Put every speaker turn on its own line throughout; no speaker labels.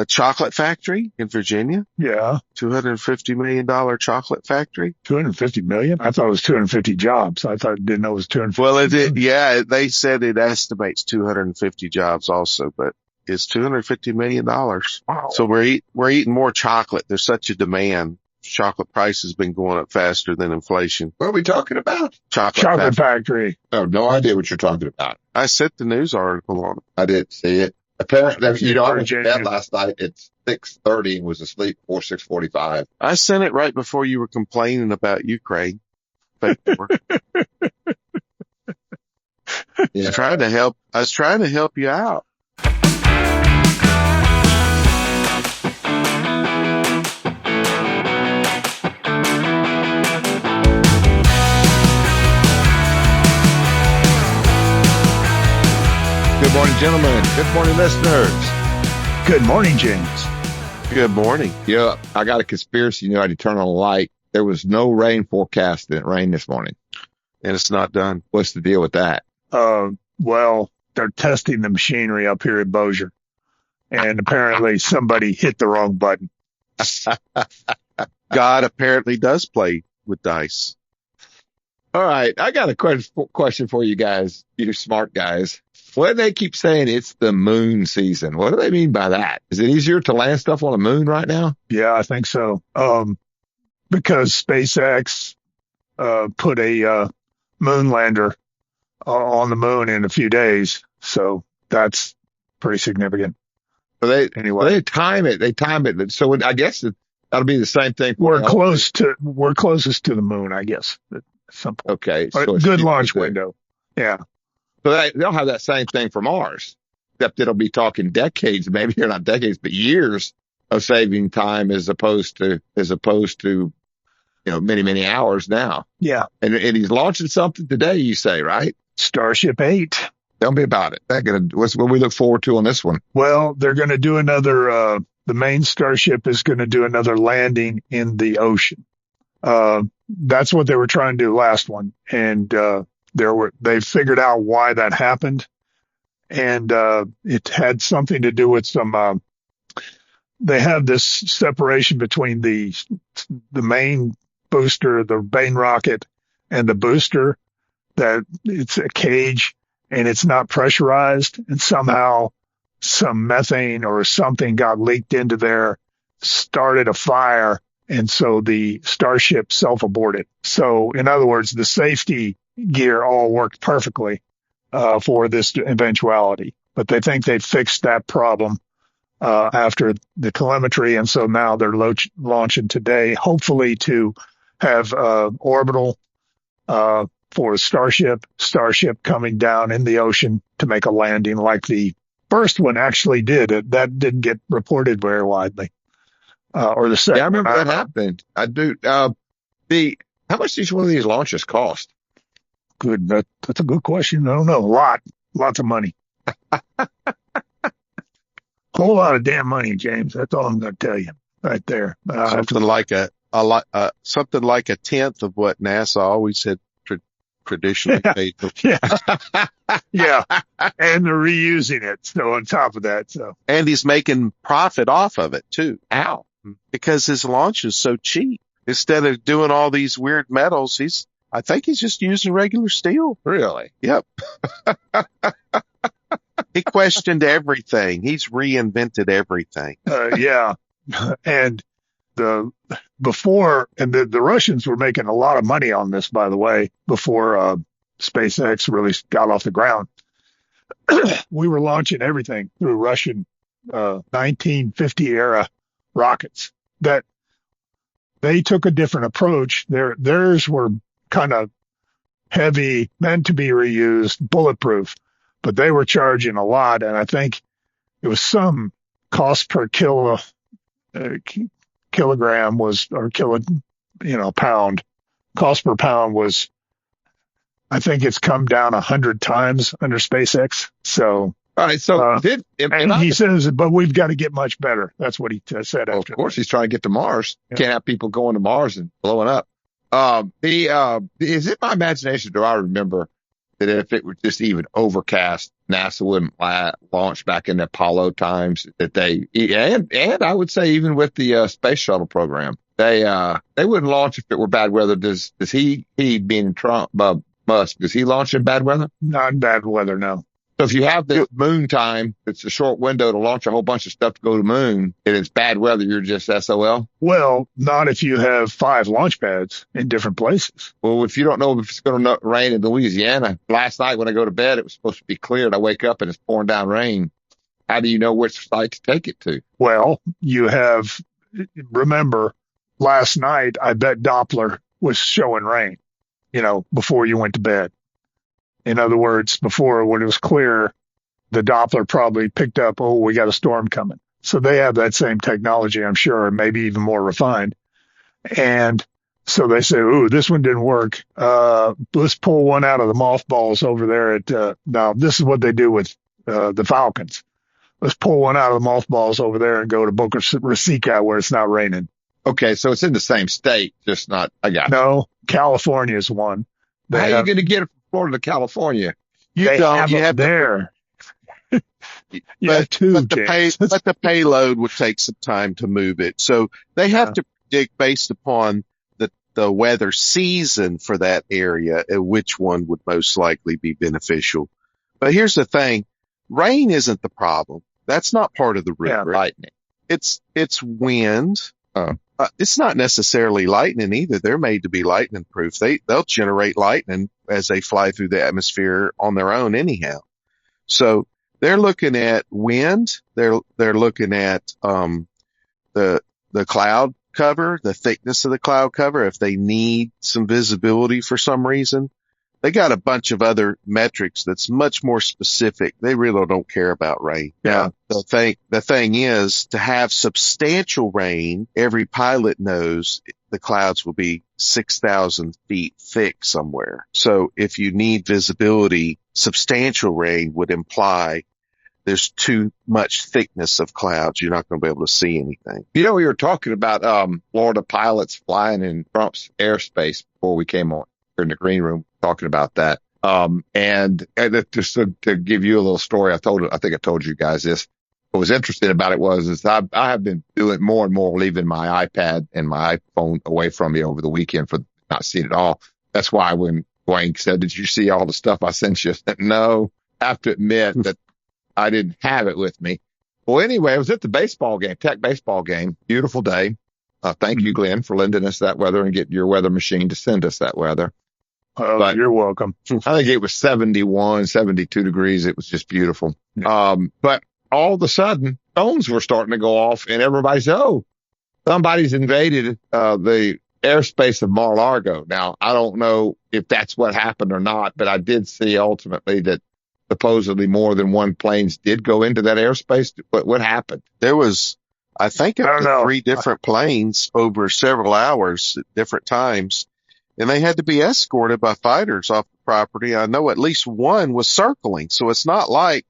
Chocolate factory in Virginia.
Yeah.
$250 million chocolate factory.
250 million? I thought it was 250 jobs. didn't know it was 250.
Well, yeah, they said it estimates 250 jobs also, but it's $250 million.
Wow.
So we're eating more chocolate. There's such a demand. Chocolate price has been going up faster than inflation.
What are we talking about?
Chocolate factory.
I have no idea what you're talking about.
I sent the news article on it.
I didn't see it. Apparently, I went to bed
Virginia.
last night at 6:30 and was asleep before 6:45.
I sent it right before you were complaining about Ukraine. But
Yeah.
I was trying to help you out.
Good morning, gentlemen. Good morning, listeners.
Good morning, James.
Good morning.
Yeah, I got a conspiracy. You know, I had to turn on a light. There was no rain forecast, and it rained this morning.
And it's not done.
What's the deal with that?
Well, they're testing the machinery up here at Bossier, and apparently somebody hit the wrong button.
God apparently does play with dice.
All right, I got a question for you guys, you smart guys. When they keep saying it's the moon season, what do they mean by that? Is it easier to land stuff on the moon right now?
Yeah, I think so. Because SpaceX put a moon lander on the moon in a few days, so that's pretty significant.
So they
Anyway,
time it. They time it. So I guess that'll be the same thing.
we're closest to the moon, I guess. At some point.
Okay.
A
So it's
good
cheaper
launch
to-
window. Yeah.
So they'll have that same thing for Mars, except it'll be talking decades, maybe they're not decades, but years of saving time as opposed to, many, many hours now.
Yeah.
And he's launching something today, you say, right?
Starship 8.
Tell me about it. What's what we look forward to on this one?
Well, they're going to do another, the main Starship is going to do another landing in the ocean. That's what they were trying to do last one. And, they figured out why that happened. And, it had something to do with some, they have this separation between the main booster, the main rocket, and the booster, that it's a cage and it's not pressurized, and somehow some methane or something got leaked into there, started a fire, and so the Starship self-aborted. So in other words, the safety gear all worked perfectly for this eventuality, but they think they fixed that problem after the telemetry, and so now they're launching today, hopefully to have orbital for Starship coming down in the ocean to make a landing like the first one actually did. That didn't get reported very widely. Or the second.
Yeah, I remember that happened. I do. How much does each one of these launches cost?
Good. That's a good question. I don't know. Lots of money. Whole lot of damn money, James. That's all I'm going to tell you right there.
Something like something like a tenth of what NASA always had traditionally paid.
Yeah. Yeah. And they're reusing it. So on top of that,
And he's making profit off of it too.
How?
Because his launch is so cheap. Instead of doing all these weird metals, I think he's just using regular steel.
Really?
Yep. He questioned everything. He's reinvented everything.
yeah. And the Russians were making a lot of money on this, by the way, before SpaceX really got off the ground. We were launching everything through Russian 1950 era rockets. That they took a different approach. Theirs were kind of heavy, meant to be reused, bulletproof, but they were charging a lot, and I think it was some cost per kilogram was, or pound. Cost per pound was, I think it's come down 100 times under SpaceX. So,
all right. So
he says, but we've got to get much better. That's what he said.
Well,
after
of course, he's trying to get to Mars.
Yeah.
Can't have people going to Mars and blowing up. Is it my imagination? Do I remember that if it were just even overcast NASA wouldn't launch back in the Apollo times that and I would say even with the space shuttle program, they wouldn't launch if it were bad weather. Does he being Trump, Musk, does he launch in bad weather?
Not in bad weather, no.
So if you have this moon time, it's a short window to launch a whole bunch of stuff to go to the moon, and it's bad weather, you're just SOL?
Well, not if you have 5 launch pads in different places.
Well, if you don't know if it's going to rain in Louisiana, last night when I go to bed, it was supposed to be clear, and I wake up and it's pouring down rain. How do you know which site to take it to?
Well, remember, last night, I bet Doppler was showing rain, before you went to bed. In other words, before, when it was clear, the Doppler probably picked up, we got a storm coming. So they have that same technology, I'm sure, maybe even more refined. And so they say, this one didn't work. Let's pull one out of the mothballs over there now this is what they do with the Falcons. Let's pull one out of the mothballs over there and go to Boca Raton where it's not raining.
Okay, so it's in the same state, just not, I got it.
No, California is one.
How are you going to get it from Florida to California?
You have there.
But the payload would take some time to move it. So they have to predict based upon the weather season for that area, which one would most likely be beneficial. But here's the thing. Rain isn't the problem. That's not part of the risk.
Yeah, lightning.
It's wind. It's not necessarily lightning either. They're made to be lightning proof. They'll generate lightning as they fly through the atmosphere on their own anyhow. So they're looking at wind. They're looking at the cloud cover, the thickness of the cloud cover. If they need some visibility for some reason, they got a bunch of other metrics that's much more specific. They really don't care about rain.
Yeah.
Now, the thing is to have substantial rain. Every pilot knows the clouds will be 6,000 feet thick somewhere. So if you need visibility, substantial rain would imply there's too much thickness of clouds. You're not going to be able to see anything.
We were talking about Florida pilots flying in Trump's airspace before we came on in the green room talking about that. And just to give you a little story, I think I told you guys this. What was interesting about it is I have been doing more and more leaving my iPad and my iPhone away from me over the weekend for not seeing it all. That's why when Dwayne said, "Did you see all the stuff I sent you?" I said, no, I have to admit that I didn't have it with me. Well, anyway, I was at the Tech baseball game. Beautiful day. Thank you, Glenn, for lending us that weather and getting your weather machine to send us that weather.
But you're welcome.
I think it was 71, 72 degrees. It was just beautiful.
Yeah.
But all of a sudden, phones were starting to go off and everybody said, somebody's invaded the airspace of Mar-a-Lago. Now, I don't know if that's what happened or not, but I did see ultimately that supposedly more than one planes did go into that airspace. But what happened?
There was, I think, up to 3 different planes over several hours at different times. And they had to be escorted by fighters off the property. I know at least one was circling. So it's not like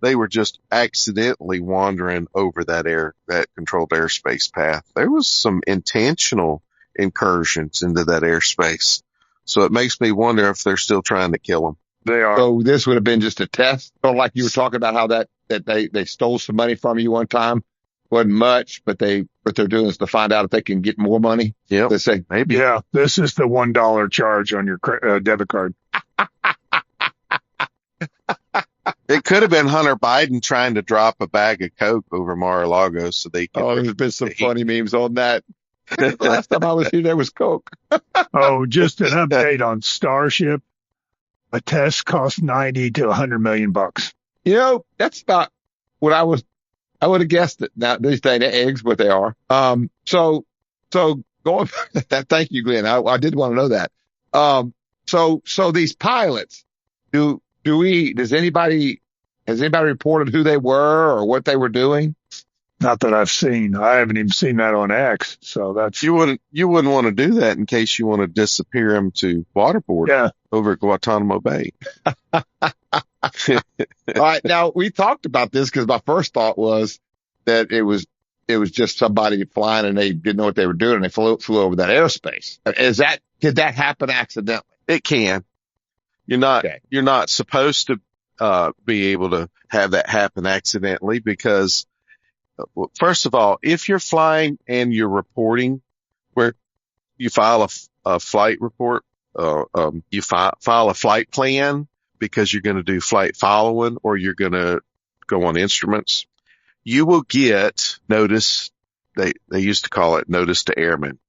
they were just accidentally wandering over that controlled airspace path. There was some intentional incursions into that airspace. So it makes me wonder if they're still trying to kill them.
They are.
So this would have been just a test. So like you were talking about how that they stole some money from you one time. Wasn't much, but what they're doing is to find out if they can get more money.
Yeah,
they say
maybe.
Yeah, this is the $1 charge on your debit card.
It could have been Hunter Biden trying to drop a bag of Coke over Mar-a-Lago so they could.
There's been some funny memes on that. Last time I was here, there was Coke.
Just an update on Starship. A test cost $90 to $100 million.
That's about what I would have guessed it. Now these days, eggs, what they are. So going that. Thank you, Glenn. I did want to know that. So these pilots, has anybody reported who they were or what they were doing?
Not that I've seen. I haven't even seen that on X. So that's
you wouldn't want to do that in case you want to disappear them to waterboard over at Guantanamo Bay.
All right. Now we talked about this because my first thought was that it was just somebody flying and they didn't know what they were doing and they flew over that airspace. Did that happen accidentally?
It can. You're not supposed to be able to have that happen accidentally because, well, first of all, if you're flying and you're reporting where you file a flight report, you file a flight plan because you're going to do flight following or you're going to go on instruments, you will get notice. They used to call it notice to airmen.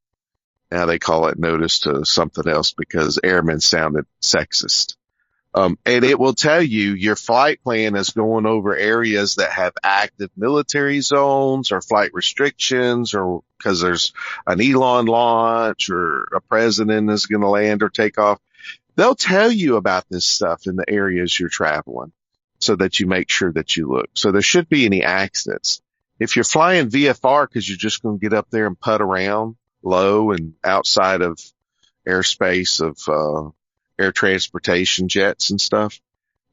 Now they call it notice to something else because airmen sounded sexist. And it will tell you your flight plan is going over areas that have active military zones or flight restrictions or because there's an Elon launch or a president is going to land or take off. They'll tell you about this stuff in the areas you're traveling so that you make sure that you look. So there should be any accidents. If you're flying VFR because you're just going to get up there and putt around low and outside of airspace of air transportation jets and stuff,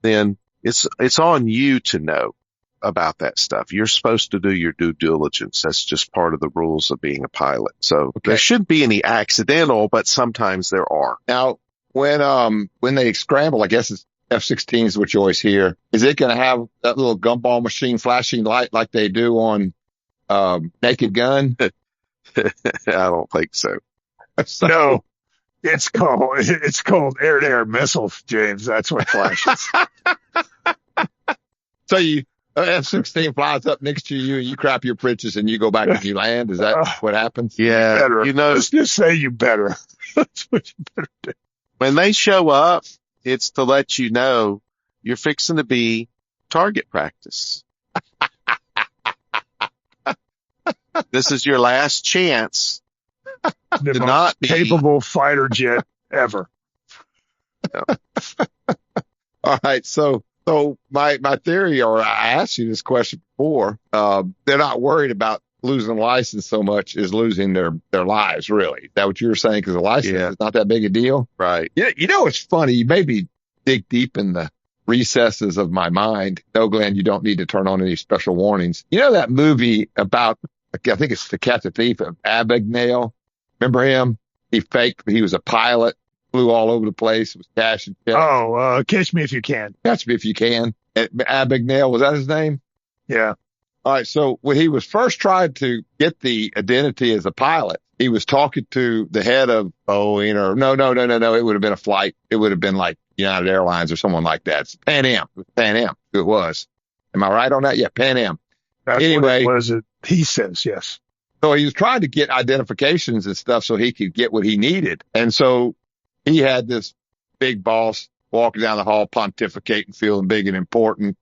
then it's on you to know about that stuff. You're supposed to do your due diligence. That's just part of the rules of being a pilot. So there shouldn't be any accidental, but sometimes there are.
Now, when they scramble, I guess it's F-16s, which you always hear. Is it going to have that little gumball machine flashing light like they do on Naked Gun?
I don't think so.
No, it's called air-to-air missiles, James. That's what flashes.
So F-16 flies up next to you and you crap your britches and you go back and you land. Is that what happens?
Yeah.
Better. Let's just say you better. That's what you better do.
When they show up, it's to let you know you're fixing to be target practice. This is your last chance
The
to
most
not be
capable fighter jet ever.
All right. So my theory, or I asked you this question before, they're not worried about losing a license so much as losing their lives, really. Is that what you were saying? Because a license is not that big a deal.
right.
Yeah. You know, it's funny. You maybe dig deep in the recesses of my mind. No, Glenn, you don't need to turn on any special warnings. You know that movie about, I think it's The Cat's a Thief of Abagnale. Remember him? He was a pilot, flew all over the place, was cash and check.
Oh, Catch Me If You Can.
Catch Me If You Can. Abagnale, was that his name?
Yeah.
All right. So when he was first trying to get the identity as a pilot, he was talking to the head of Boeing or no. It would have been a flight. It would have been like United Airlines or someone like that. It's Pan Am. It was Pan Am. It was. Am I right on that? Yeah. Pan Am.
That's
Anyway.
what it was. He says, yes.
So he was trying to get identifications and stuff so he could get what he needed. And so he had this big boss walking down the hall, pontificating, feeling big and important.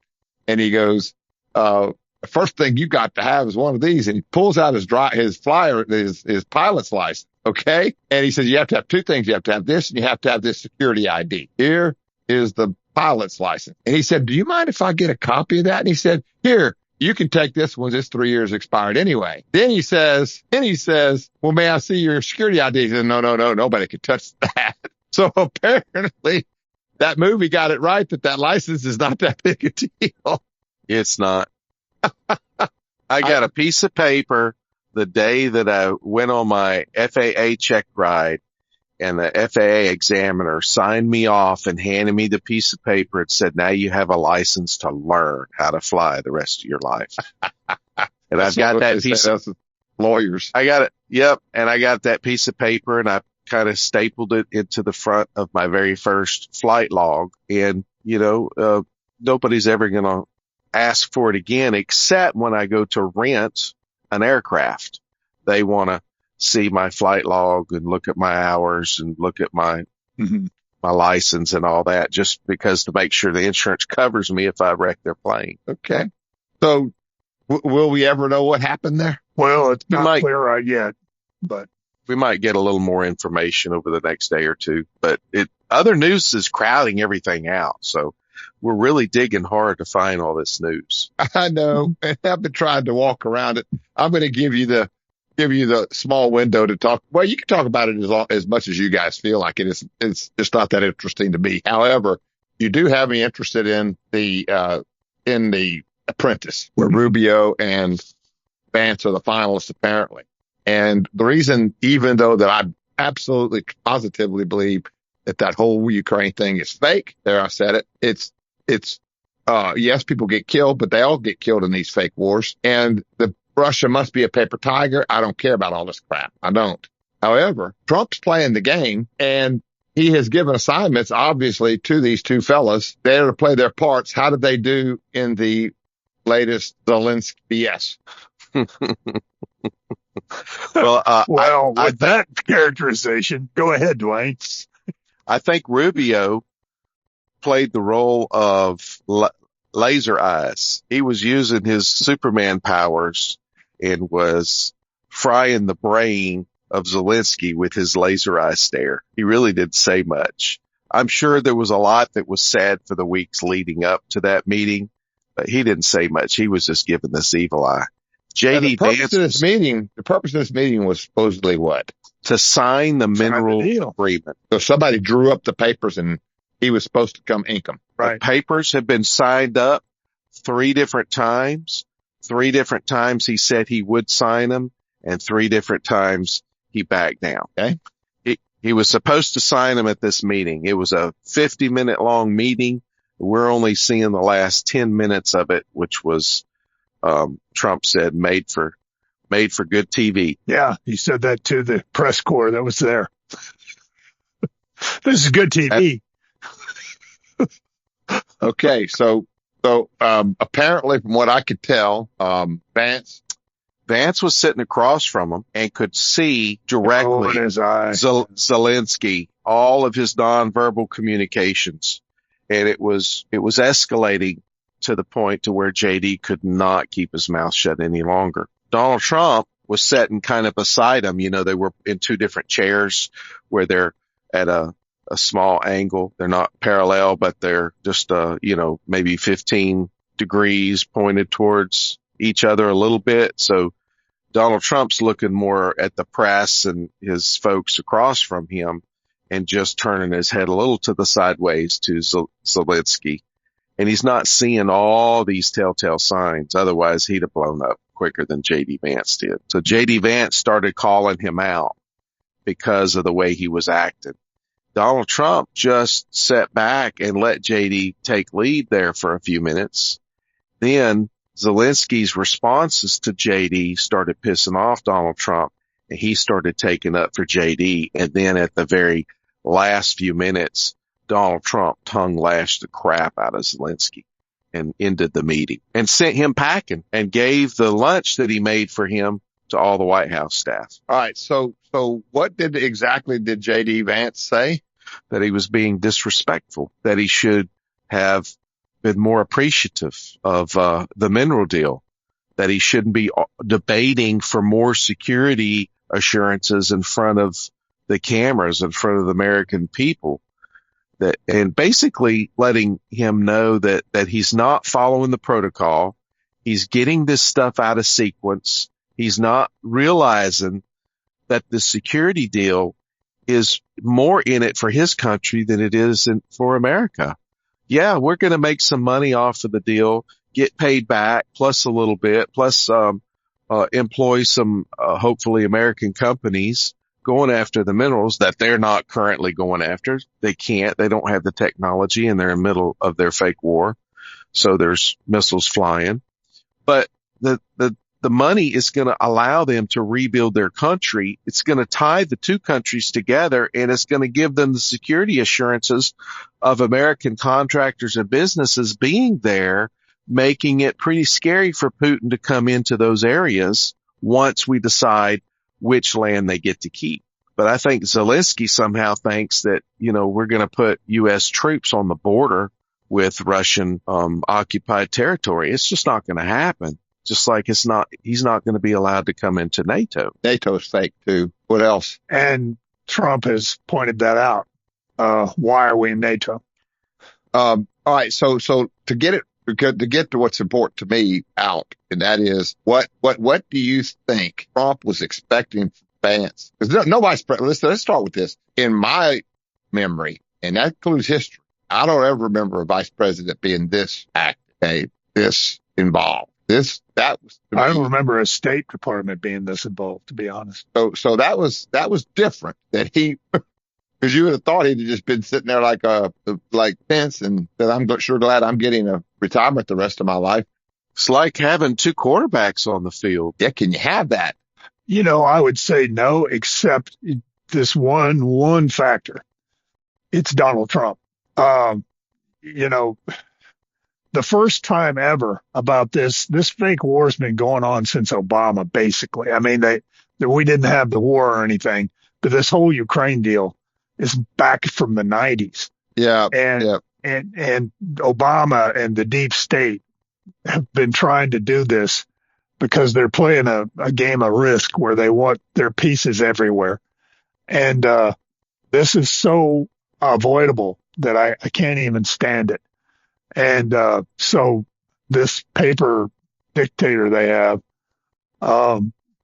And he goes, the first thing you got to have is one of these. And he pulls out his pilot's license. Okay. And he says, you have to have two things. You have to have this and you have to have this security ID. Here is the pilot's license. And he said, do you mind if I get a copy of that? And he said, here, you can take this one. It's 3 years expired anyway. Then he says, well, may I see your security ID? He said, no, nobody can touch that. So apparently that movie got it right that license is not that big a deal.
It's not. I got a piece of paper the day that I went on my FAA check ride, and the FAA examiner signed me off and handed me the piece of paper. It said, now you have a license to learn how to fly the rest of your life. And I've got that piece of
lawyers.
I got it. Yep. And I got that piece of paper and I kind of stapled it into the front of my very first flight log. And, nobody's ever going to ask for it again, except when I go to rent an aircraft. They want to see my flight log and look at my hours and look at my license and all that, just because to make sure the insurance covers me if I wreck their plane.
Okay. So will we ever know what happened there?
Well, it's not clear right yet, but
we might get a little more information over the next day or two, but other news is crowding everything out. So we're really digging hard to find all this news.
I know. I've been trying to walk around it. I'm going to give you the small window to talk. Well, you can talk about it as much as you guys feel like it is. It's just not that interesting to me. However, you do have me interested in the Apprentice, where Rubio and Vance are the finalists apparently. And the reason, even though that I absolutely positively believe that whole Ukraine thing is fake, there I said it. It's yes, people get killed, but they all get killed in these fake wars. And Russia must be a paper tiger. I don't care about all this crap. I don't. However, Trump's playing the game, and he has given assignments, obviously, to these two fellas. They're to play their parts. How did they do in the latest Zelensky BS?
Well, with that characterization, go ahead, Dwayne.
I think Rubio played the role of Laser Eyes. He was using his Superman powers and was frying the brain of Zelensky with his laser eye stare. He really didn't say much. I'm sure there was a lot that was said for the weeks leading up to that meeting, but he didn't say much. He was just giving this evil eye.
The purpose of this meeting was supposedly what?
To sign the mineral agreement.
So somebody drew up the papers and he was supposed to come ink them.
Right. The papers have been signed up 3 different times. 3 different times he said he would sign them, and 3 different times he backed down.
Okay.
He was supposed to sign them at this meeting. It was a 50-minute long meeting. We're only seeing the last 10 minutes of it, which was, Trump said, made for good TV.
Yeah, he said that to the press corps that was there. This is good TV.
Okay, so apparently, from what I could tell,
Vance was sitting across from him and could see directly
in his eye.
Zelensky, all of his nonverbal communications, and it was escalating to the point to where JD could not keep his mouth shut any longer. Donald Trump was sitting kind of beside him. You know, they were in 2 different chairs where they're at a small angle. They're not parallel, but they're just, maybe 15 degrees pointed towards each other a little bit. So Donald Trump's looking more at the press and his folks across from him and just turning his head a little to the sideways to Zelensky. And he's not seeing all these telltale signs. Otherwise, he'd have blown up quicker than J.D. Vance did. So J.D. Vance started calling him out because of the way he was acting. Donald Trump just sat back and let J.D. take lead there for a few minutes. Then Zelensky's responses to J.D. started pissing off Donald Trump, and he started taking up for J.D. And then at the very last few minutes, Donald Trump tongue lashed the crap out of Zelensky and ended the meeting and sent him packing and gave the lunch that he made for him to all the White House staff.
All right. So what exactly did J.D. Vance say?
That he was being disrespectful, that he should have been more appreciative of the mineral deal, that he shouldn't be debating for more security assurances in front of the cameras, in front of the American people. That, and basically letting him know that he's not following the protocol. He's getting this stuff out of sequence. He's not realizing that the security deal is more in it for his country than it is for America. Yeah, we're going to make some money off of the deal, get paid back, plus a little bit, plus employ some hopefully American companies going after the minerals that they're not currently going after. They can't. They don't have the technology, and they're in the middle of their fake war. So there's missiles flying. But the money is going to allow them to rebuild their country. It's going to tie the 2 countries together, and it's going to give them the security assurances of American contractors and businesses being there, making it pretty scary for Putin to come into those areas once we decide which land they get to keep. But I think Zelensky somehow thinks that, we're going to put U.S. troops on the border with Russian occupied territory. It's just not going to happen. Just like he's not going to be allowed to come into NATO.
NATO's fake too. What else?
And Trump has pointed that out. Why are we in NATO?
All right. So to get to what's important to me out, and that is what do you think Trump was expecting from Vance? Because let's start with this. In my memory, and that includes history, I don't ever remember a vice president being this active, this involved. I
don't remember a State Department being this involved, to be honest.
So that was different. That he, because you would have thought he'd have just been sitting there like Pence, and that I'm sure glad I'm getting a retirement the rest of my life.
It's like having two quarterbacks on the field.
Yeah, can you have that?
I would say no, except this one factor. It's Donald Trump. Um, you know, the first time ever about this fake war has been going on since Obama, basically. I mean, we didn't have the war or anything, but this whole Ukraine deal is back from the 90s.
Yeah.
And,
yeah.
and Obama and the deep state have been trying to do this because they're playing a game of Risk where they want their pieces everywhere. And, this is so avoidable that I can't even stand it. And so this paper dictator they have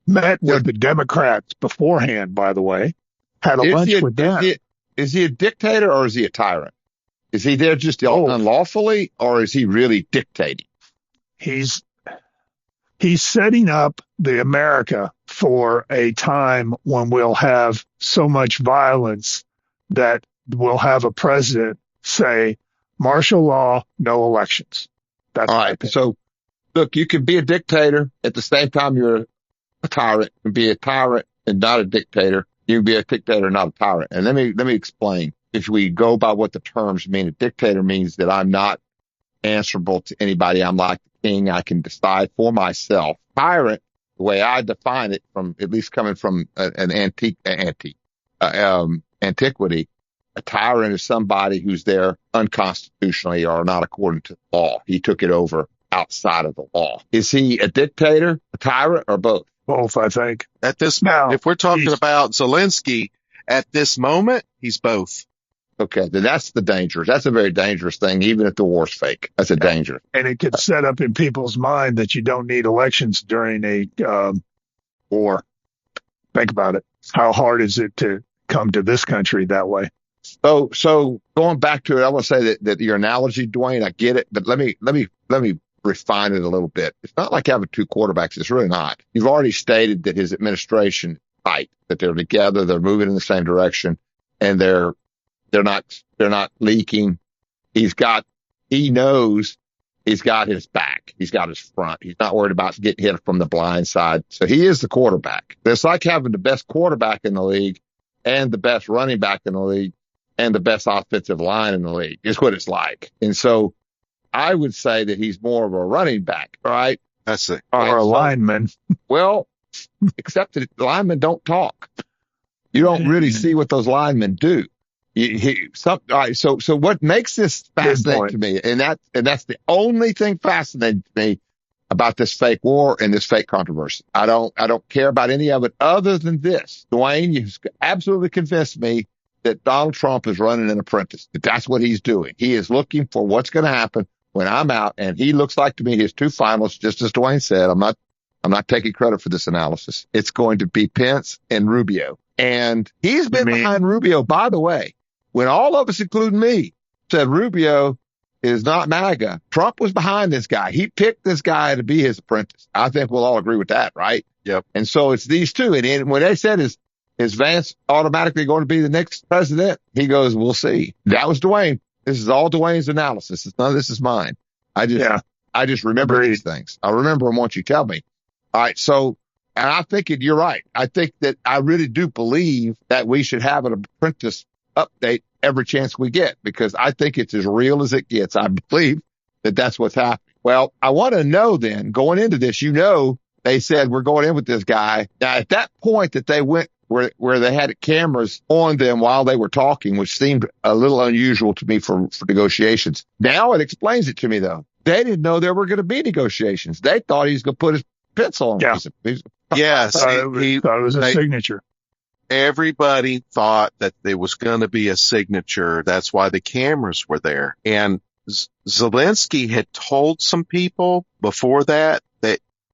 met with the Democrats beforehand, by the way, had a lunch with them.
Is he a dictator or is he a tyrant? Is he there just unlawfully, or is he really dictating?
He's setting up the America for a time when we'll have so much violence that we'll have a president say, martial law, no elections. That's
all right. So, look, you can be a dictator at the same time you're a tyrant. You can be a tyrant and not a dictator. You can be a dictator, not a tyrant. And let me explain. If we go by what the terms mean, a dictator means that I'm not answerable to anybody. I'm like the king. I can decide for myself. Tyrant, the way I define it, from at least coming from an antiquity, a tyrant is somebody who's there unconstitutionally or not according to the law. He took it over outside of the law. Is he a dictator, a tyrant, or both?
Both, I think.
If we're talking about Zelensky at this moment, he's both.
Okay, then that's the danger. That's a very dangerous thing, even if the war's fake. That's a danger.
And it could set up in people's mind that you don't need elections during a war. Think about it. How hard is it to come to this country that way?
So going back to it, I want to say that your analogy, Dwayne, I get it, but let me refine it a little bit. It's not like having two quarterbacks. It's really not. You've already stated that his administration is tight, that they're together, they're moving in the same direction, and they're not leaking. He knows he's got his back. He's got his front. He's not worried about getting hit from the blind side. So he is the quarterback. It's like having the best quarterback in the league and the best running back in the league and the best offensive line in the league is what it's like. And so I would say that he's more of a running back, right?
That's it.
Or a lineman.
Well, except that linemen don't talk. You don't really see what those linemen do. All right, so what makes this fascinating to me, and that's the only thing fascinating to me about this fake war and this fake controversy. I don't care about any of it other than this. Dwayne, you've absolutely convinced me that Donald Trump is running an apprentice. That that's what he's doing. He is looking for what's going to happen when I'm out, and he looks like to me his two finalists, just as Dwayne said. I'm not taking credit for this analysis. It's going to be Pence and Rubio, and he's been behind Rubio, by the way. When all of us, including me, said Rubio is not MAGA, Trump was behind this guy. He picked this guy to be his apprentice. I think we'll all agree with that, right?
Yep.
And so it's these two. And when they said, is Vance automatically going to be the next president? He goes, we'll see. That was Dwayne. This is all Dwayne's analysis. None of this is mine. I just remember these things. I remember them once you tell me. All right. So, and I think you're right. I think that I really do believe that we should have an apprentice update every chance we get, because I think it's as real as it gets. I believe that that's what's happening. Well, I want to know then, going into this, they said we're going in with this guy. Now, at that point that they went where they had cameras on them while they were talking, which seemed a little unusual to me for negotiations. Now it explains it to me, though. They didn't know there were going to be negotiations. They thought he was going to put his pencil on.
Yes.
He thought it was a signature.
Everybody thought that there was going to be a signature. That's why the cameras were there. And Zelensky had told some people before that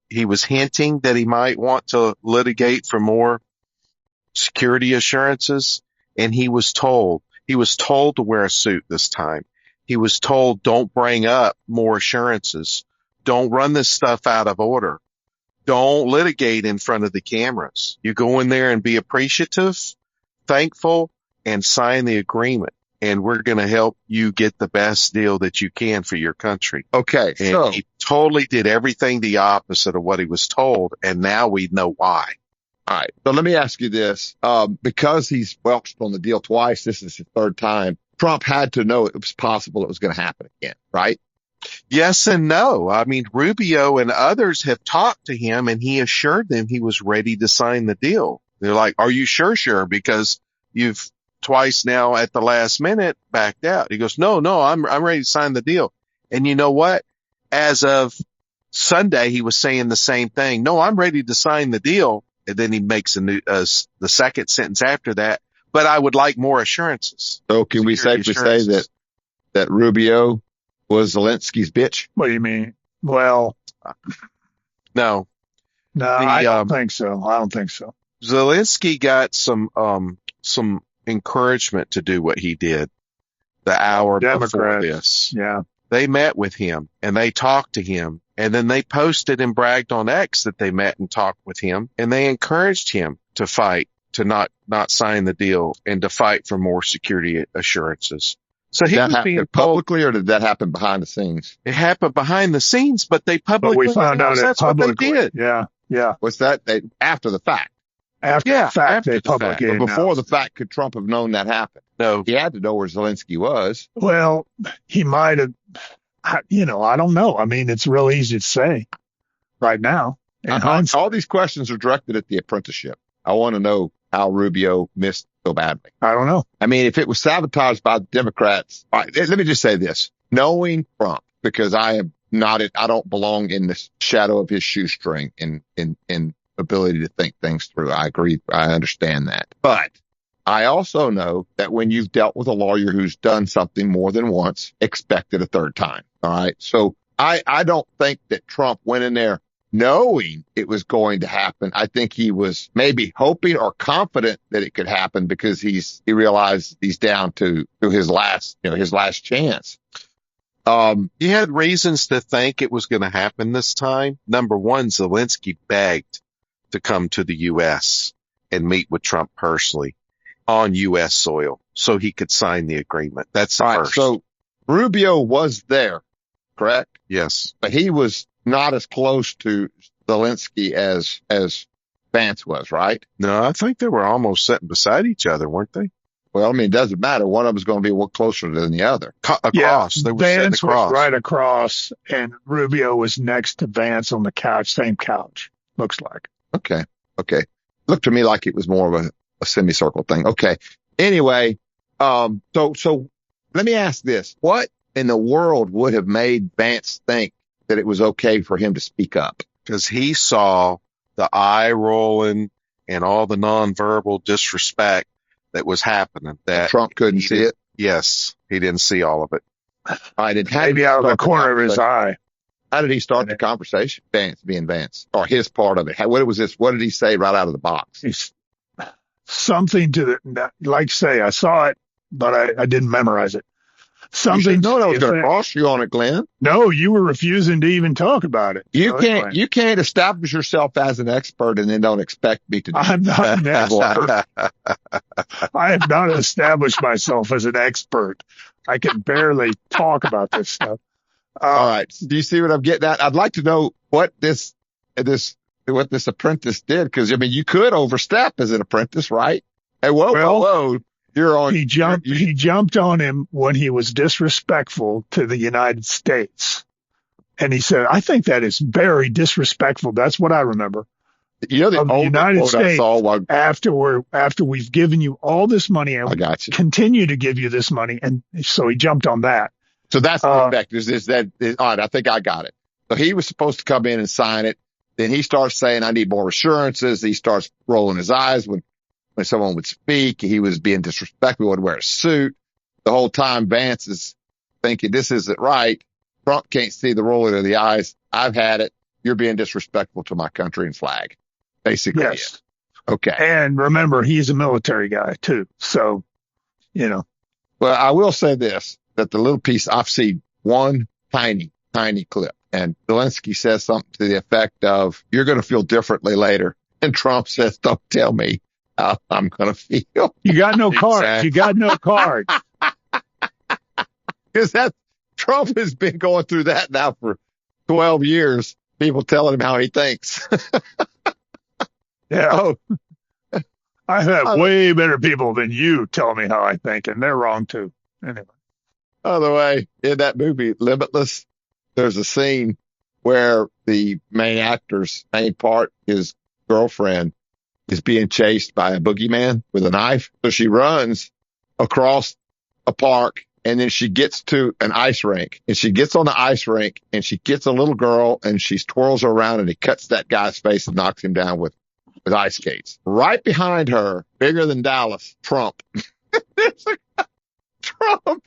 he was hinting that he might want to litigate for more security assurances. And he was told to wear a suit this time. He was told, don't bring up more assurances. Don't run this stuff out of order. Don't litigate in front of the cameras. You go in there and be appreciative, thankful, and sign the agreement. and we're going to help you get the best deal that you can for your country.
Okay.
And
So
he totally did everything the opposite of what he was told. And now we know why.
all right. So let me ask you this. Because he's welched on the deal twice, this is his third time. Trump had to know it was possible it was going to happen again, right?
Yes and no. I mean, Rubio and others have talked to him and he assured them he was ready to sign the deal. They're like, are you sure? Sure. Because you've twice now at the last minute backed out. He goes, no, I'm ready to sign the deal. And you know what? As of Sunday, he was saying the same thing. No, I'm ready to sign the deal. And then he makes the second sentence after that. But I would like more assurances.
So can we safely say that Rubio was Zelensky's bitch?
What do you mean? Well,
No.
I don't think so. I don't think so.
Zelensky got some encouragement to do what he did the hour before this.
Yeah.
They met with him and they talked to him, and then they posted and bragged on X that they met and talked with him, and they encouraged him to fight, to not sign the deal, and to fight for more security assurances. So he
Did that
was being
happen
told,
publicly, or did that happen behind the scenes?
it happened behind the scenes, but they
But
publicly
we found out
announced
it
that's what they
publicly.
did.
Yeah.
Was that after the fact?
After
Yeah,
the fact,
after
they
the fact.
publicly
But before
announced.
the fact, could Trump have known that happened?
No,
He had to know where Zelensky was.
Well, he might have, I don't know. I mean, it's real easy to say right now. In hindsight.
All these questions are directed at the apprenticeship. I want to know how Rubio missed so badly.
I don't know.
I mean, if it was sabotaged by the Democrats, all right, let me just say this. Knowing Trump, because I don't belong in the shadow of his shoestring in ability to think things through. I agree. I understand that. But I also know that when you've dealt with a lawyer who's done something more than once, expect it a third time. All right. So I don't think that Trump went in there knowing it was going to happen. I think he was maybe hoping or confident that it could happen because he realized he's down to his last chance.
he had reasons to think it was going to happen this time. Number one, Zelensky begged to come to the U.S. and meet with Trump personally on U.S. soil so he could sign the agreement. That's the
All right.
first.
So Rubio was there, correct?
Yes.
But he was not as close to Zelensky as Vance was, right?
No, I think they were almost sitting beside each other, weren't they?
Well, I mean, it doesn't matter. One of them is going to be closer than the other.
Across. They were sitting
Vance
across.
was right across, and Rubio was next to Vance on the couch, same couch, looks like.
Okay. Looked to me like it was more of a semicircle thing. Okay. Anyway, so let me ask this. What in the world would have made Vance think that it was okay for him to speak up?
Because he saw the eye rolling and all the nonverbal disrespect that was happening. That
Trump couldn't see it.
Yes, he didn't see all of it.
I didn't.
Maybe out of the corner of his eye.
How did he start the conversation? Vance being Vance, or his part of it. What was this? What did he say right out of the box?
He's something to the, like say, I saw it, but I didn't memorize it. Something.
No, I was going to cross you on it, Glenn.
No, you were refusing to even talk about it.
You can't establish yourself as an expert and then don't expect me to do
I'm not an expert. I have not established myself as an expert. I can barely talk about this stuff.
All right. Do you see what I'm getting at? I'd like to know what this apprentice did, because I mean, you could overstep as an apprentice, right? Hey, whoa. You're on.
He jumped on him when he was disrespectful to the United States. And he said, I think that is very disrespectful. That's what I remember.
You know, the
United States,
I saw
after we've given you all this money and
I got you.
continue to give you this money. And so he jumped on that.
So that's the effect. All right, I think I got it. So he was supposed to come in and sign it. Then he starts saying, I need more assurances. He starts rolling his eyes when someone would speak. He was being disrespectful. He would wear a suit. The whole time Vance is thinking, this isn't right. Trump can't see the rolling of the eyes. I've had it. You're being disrespectful to my country and flag. Basically.
Yes.
Yeah. Okay.
And remember, he's a military guy too. So, Well,
I will say this, that the little piece, I've seen one tiny clip, and Zelensky says something to the effect of, you're going to feel differently later. And Trump says, don't tell me how I'm going to feel.
you got no cards.
Exactly.
You got no cards.
Because that Trump has been going through that now for 12 years. People telling him how he thinks.
Yeah.
Oh,
I have way better people than you tell me how I think, and they're wrong too. Anyway.
by the way, in that movie, Limitless, there's a scene where the main actor's main part, his girlfriend, is being chased by a boogeyman with a knife. So she runs across a park, and then she gets to an ice rink, and she gets on the ice rink, and she gets a little girl, and she twirls her around, and he cuts that guy's face and knocks him down with ice skates. Right behind her, bigger than Dallas, Trump. There's a Trump.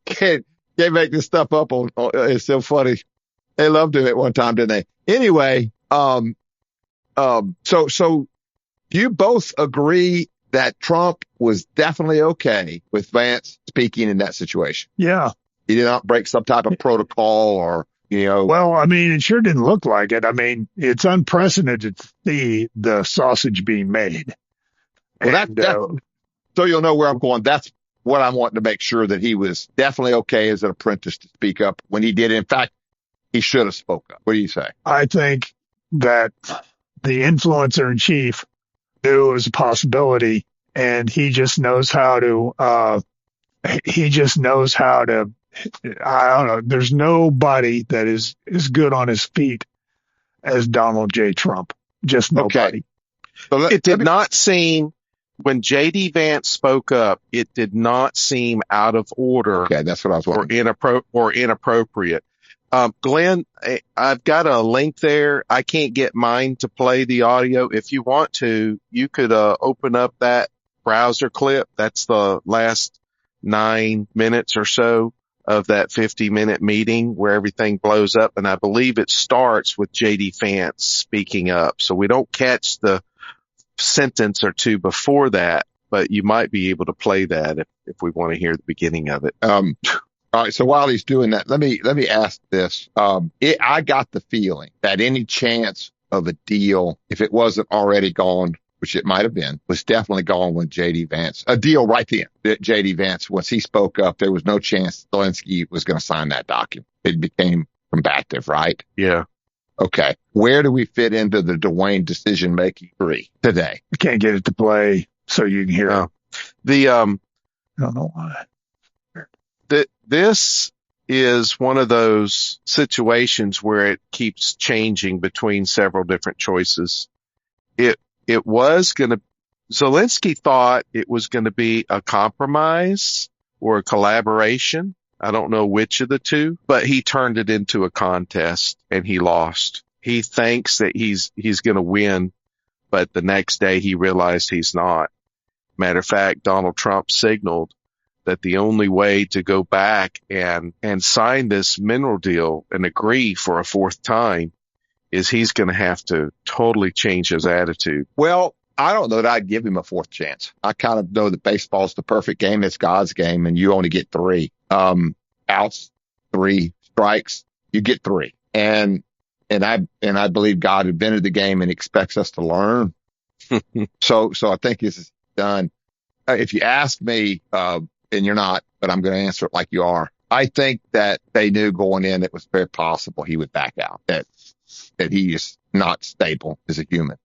Can't make this stuff up on, it's so funny. They loved him at one time, didn't they? Anyway, so you both agree that Trump was definitely okay with Vance speaking in that situation.
Yeah.
He did not break some type of protocol or,
Well, I mean, it sure didn't look like it. I mean, it's unprecedented to see the sausage being made.
Well,
And,
so you'll know where I'm going. That's what I'm wanting to make sure that he was definitely okay as an apprentice to speak up when he did. In fact, he should have spoke up. What do you say?
I think that the influencer in chief knew it was a possibility, and he just knows how to, I don't know. There's nobody that is as good on his feet as Donald J. Trump. Just nobody.
So
It did not seem, when J.D. Vance spoke up, it did not seem out of order.
Okay, that's what I was wondering.
Or inappropriate. Glenn, I've got a link there. I can't get mine to play the audio. If you want to, you could open up that browser clip. That's the last 9 minutes or so of that 50-minute meeting where everything blows up. And I believe it starts with J.D. Vance speaking up. So we don't catch the sentence or two before that, but you might be able to play that if we want to hear the beginning of it.
All right. So while he's doing that, let me ask this. I got the feeling that any chance of a deal, if it wasn't already gone, which it might have been, was definitely gone with J.D. Vance. A deal right then. J.D. Vance, once he spoke up, there was no chance Zelensky was going to sign that document. It became combative, right?
Yeah.
Okay. Where do we fit into the Dwayne decision-making tree today?
I can't get it to play so you can hear it.
I
don't know why.
This is one of those situations where it keeps changing between several different choices. It was going to, Zelensky thought it was going to be a compromise or a collaboration. I don't know which of the two, but he turned it into a contest and he lost. He thinks that he's going to win, but the next day he realized he's not. Matter of fact, Donald Trump signaled that the only way to go back and sign this mineral deal and agree for a fourth time is he's going to have to totally change his attitude.
Well, I don't know that I'd give him a fourth chance. I kind of know that baseball's the perfect game. It's God's game, and you only get 3 outs, 3 strikes. You get 3, and I believe God invented the game and expects us to learn. So I think this is done. If you ask me, and you're not, but I'm going to answer it like you are. I think that they knew going in it was very possible he would back out, that he is not stable as a human.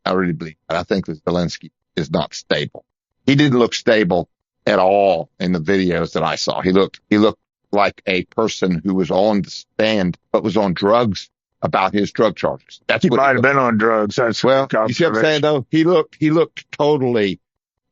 I really believe that. I think that Zelensky is not stable. He didn't look stable at all in the videos that I saw. He looked like a person who was on the stand, but was on drugs about his drug charges. That's
He
what
might have been on drugs. That's
well, you see what I'm saying though? He looked totally,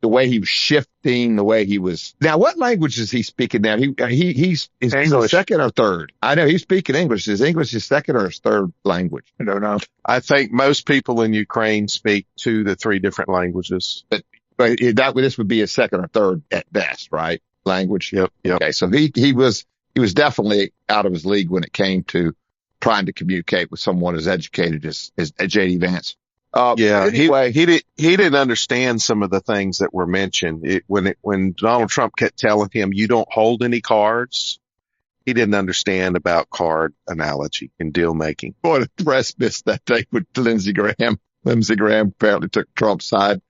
the way he was shifting, the way he was. Now, what language is he speaking now? He's
English.
Second or third? I know he's speaking English. Is English his second or his third language?
I don't know.
I think most people in Ukraine speak 2 to 3 different languages.
But this would be his second or third at best, right? Language.
Yep.
Okay. So he was definitely out of his league when it came to trying to communicate with someone as educated as J.D. Vance.
Anyway, he didn't understand some of the things that were mentioned. When Donald Trump kept telling him, you don't hold any cards, he didn't understand about card analogy and deal making.
Boy, the press missed that day with Lindsey Graham. Lindsey Graham apparently took Trump's side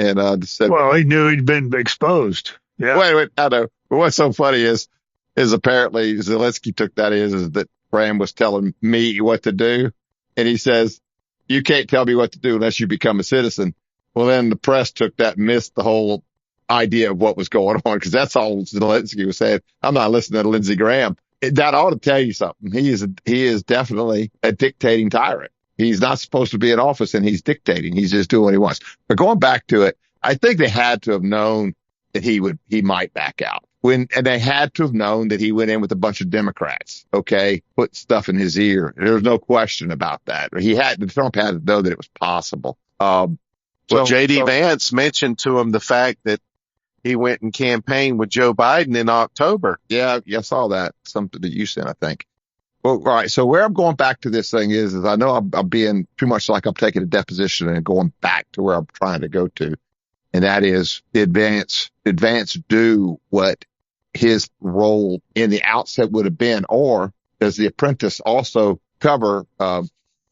And just said,
Well, he knew he'd been exposed. Yeah.
wait, I know. But what's so funny is apparently Zelensky took that is that Graham was telling me what to do. And he says, you can't tell me what to do unless you become a citizen. Well, then the press took that and missed the whole idea of what was going on, because that's all Zelensky was saying. I'm not listening to Lindsey Graham. That ought to tell you something. He is definitely a dictating tyrant. He's not supposed to be in office, and he's dictating. He's just doing what he wants. But going back to it, I think they had to have known that he might back out. And they had to have known that he went in with a bunch of Democrats, okay, put stuff in his ear. There's no question about that. Trump had to know that it was possible.
Well, J.D. Vance mentioned to him the fact that he went and campaigned with Joe Biden in October.
Yeah, I saw that. Something that you sent, I think. Well, all right. So where I'm going back to this thing is I know I'm being too much like I'm taking a deposition and going back to where I'm trying to go to. And that is, did Vance do what his role in the outset would have been, or does the Apprentice also cover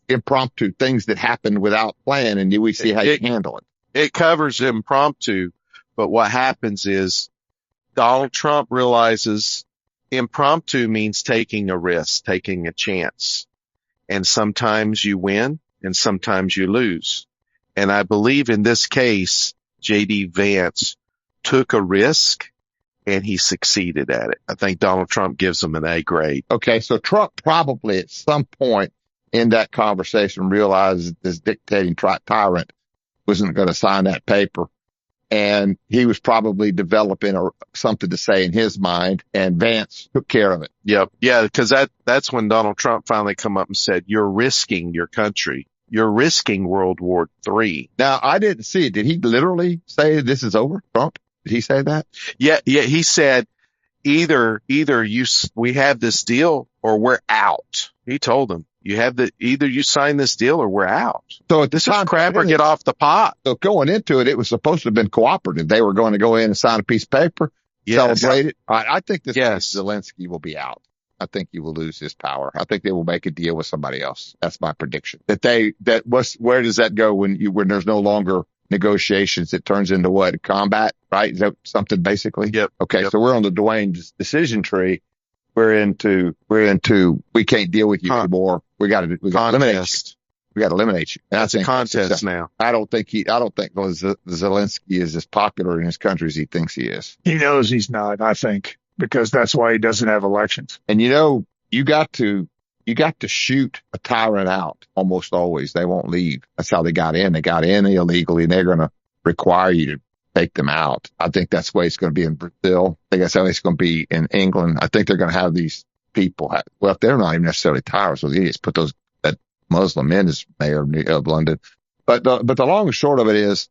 impromptu things that happen without plan, and do we see how you handle it?
It covers impromptu, but what happens is Donald Trump realizes impromptu means taking a risk, taking a chance. And sometimes you win and sometimes you lose. And I believe in this case, J.D. Vance took a risk and he succeeded at it. I think Donald Trump gives him an A grade.
Okay. So Trump probably at some point in that conversation realized this dictating tyrant wasn't going to sign that paper. And he was probably developing something to say in his mind, and Vance took care of it.
Yep. Yeah. Cause that's when Donald Trump finally come up and said, you're risking your country. You're risking World War III.
Now, I didn't see it. Did he literally say this is over, Trump? Did he say that?
Yeah. He said, either we have this deal or we're out. He told them, either you sign this deal or we're out.
So at
this is crap or get off the pot.
So going into it, it was supposed to have been cooperative. They were going to go in and sign a piece of paper, celebrate it. I think Zelensky will be out. I think he will lose his power. I think they will make a deal with somebody else. That's my prediction. Where does that go when there's no longer negotiations? It turns into what? Combat, right? Is that something basically?
Yep.
Okay.
Yep.
So we're on the Dwayne's decision tree. We're into, we can't deal with you anymore. We got to eliminate you. We got to eliminate you.
That's a contest now.
I don't think Zelensky is as popular in his country as he thinks he is.
He knows he's not, I think, because that's why he doesn't have elections.
And you got to shoot a tyrant out almost always. They won't leave. That's how they got in. They got in illegally, and they're going to require you to take them out. I think that's the way it's going to be in Brazil. I think that's how it's going to be in England. I think they're going to have these people. Well, if they're not even necessarily tyrants, so the idiots put that Muslim in as mayor of London. But the long and short of it is,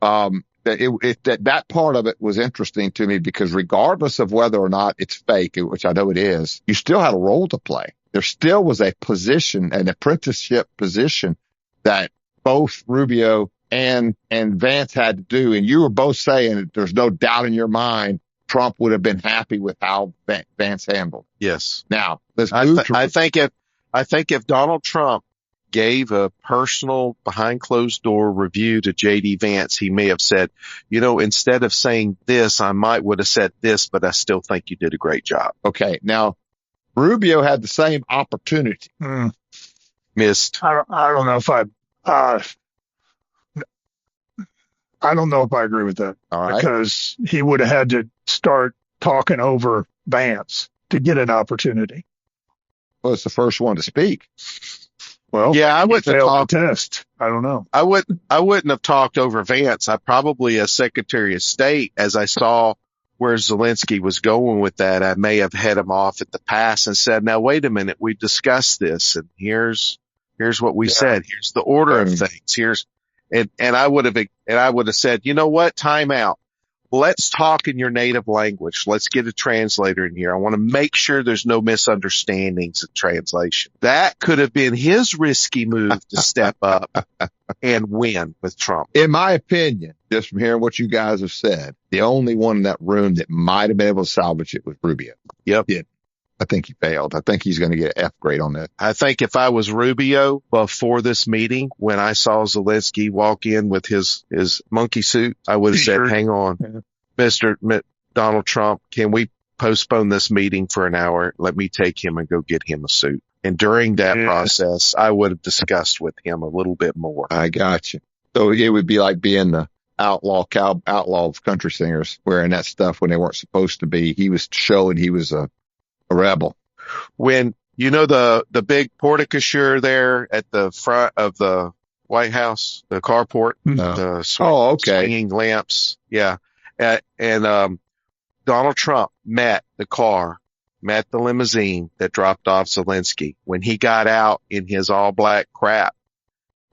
that part of it was interesting to me, because regardless of whether or not it's fake, which I know it is, you still had a role to play. There still was a position, an apprenticeship position that both Rubio and Vance had to do. And you were both saying that there's no doubt in your mind Trump would have been happy with how Vance handled.
Yes.
Now,
I think if Donald Trump gave a personal behind closed door review to J.D. Vance, he may have said, instead of saying this, I would have said this, but I still think you did a great job.
Okay. Now, Rubio had the same opportunity.
Missed.
I don't know if I don't know if I agree with that.
All right.
Because he would have had to start talking over Vance to get an opportunity.
Well, it's the first one to speak.
Well,
yeah, I wouldn't have talked.
Test. I don't know.
I wouldn't have talked over Vance. I probably, as Secretary of State, as I saw where Zelensky was going with that, I may have head him off at the pass and said, "Now wait a minute, we discussed this, and here's what we said. Here's the order of things. And I would have said, you know what? Time out. Let's talk in your native language. Let's get a translator in here. I want to make sure there's no misunderstandings of translation." That could have been his risky move to step up and win with Trump.
In my opinion, just from hearing what you guys have said, the only one in that room that might have been able to salvage it was Rubio.
Yep.
Yeah. I think he failed. I think he's going to get an F grade on that.
I think if I was Rubio before this meeting, when I saw Zelensky walk in with his monkey suit, I would have said, hang on, Mr. Donald Trump, can we postpone this meeting for an hour? Let me take him and go get him a suit. And during that process, I would have discussed with him a little bit more.
I got you. So it would be like being the outlaw of country singers wearing that stuff when they weren't supposed to be. He was showing he was a rebel.
When, you know, the big porticature there at the front of the White House, the carport, the swinging lamps. Yeah. And Donald Trump met the limousine that dropped off Zelensky. When he got out in his all black crap,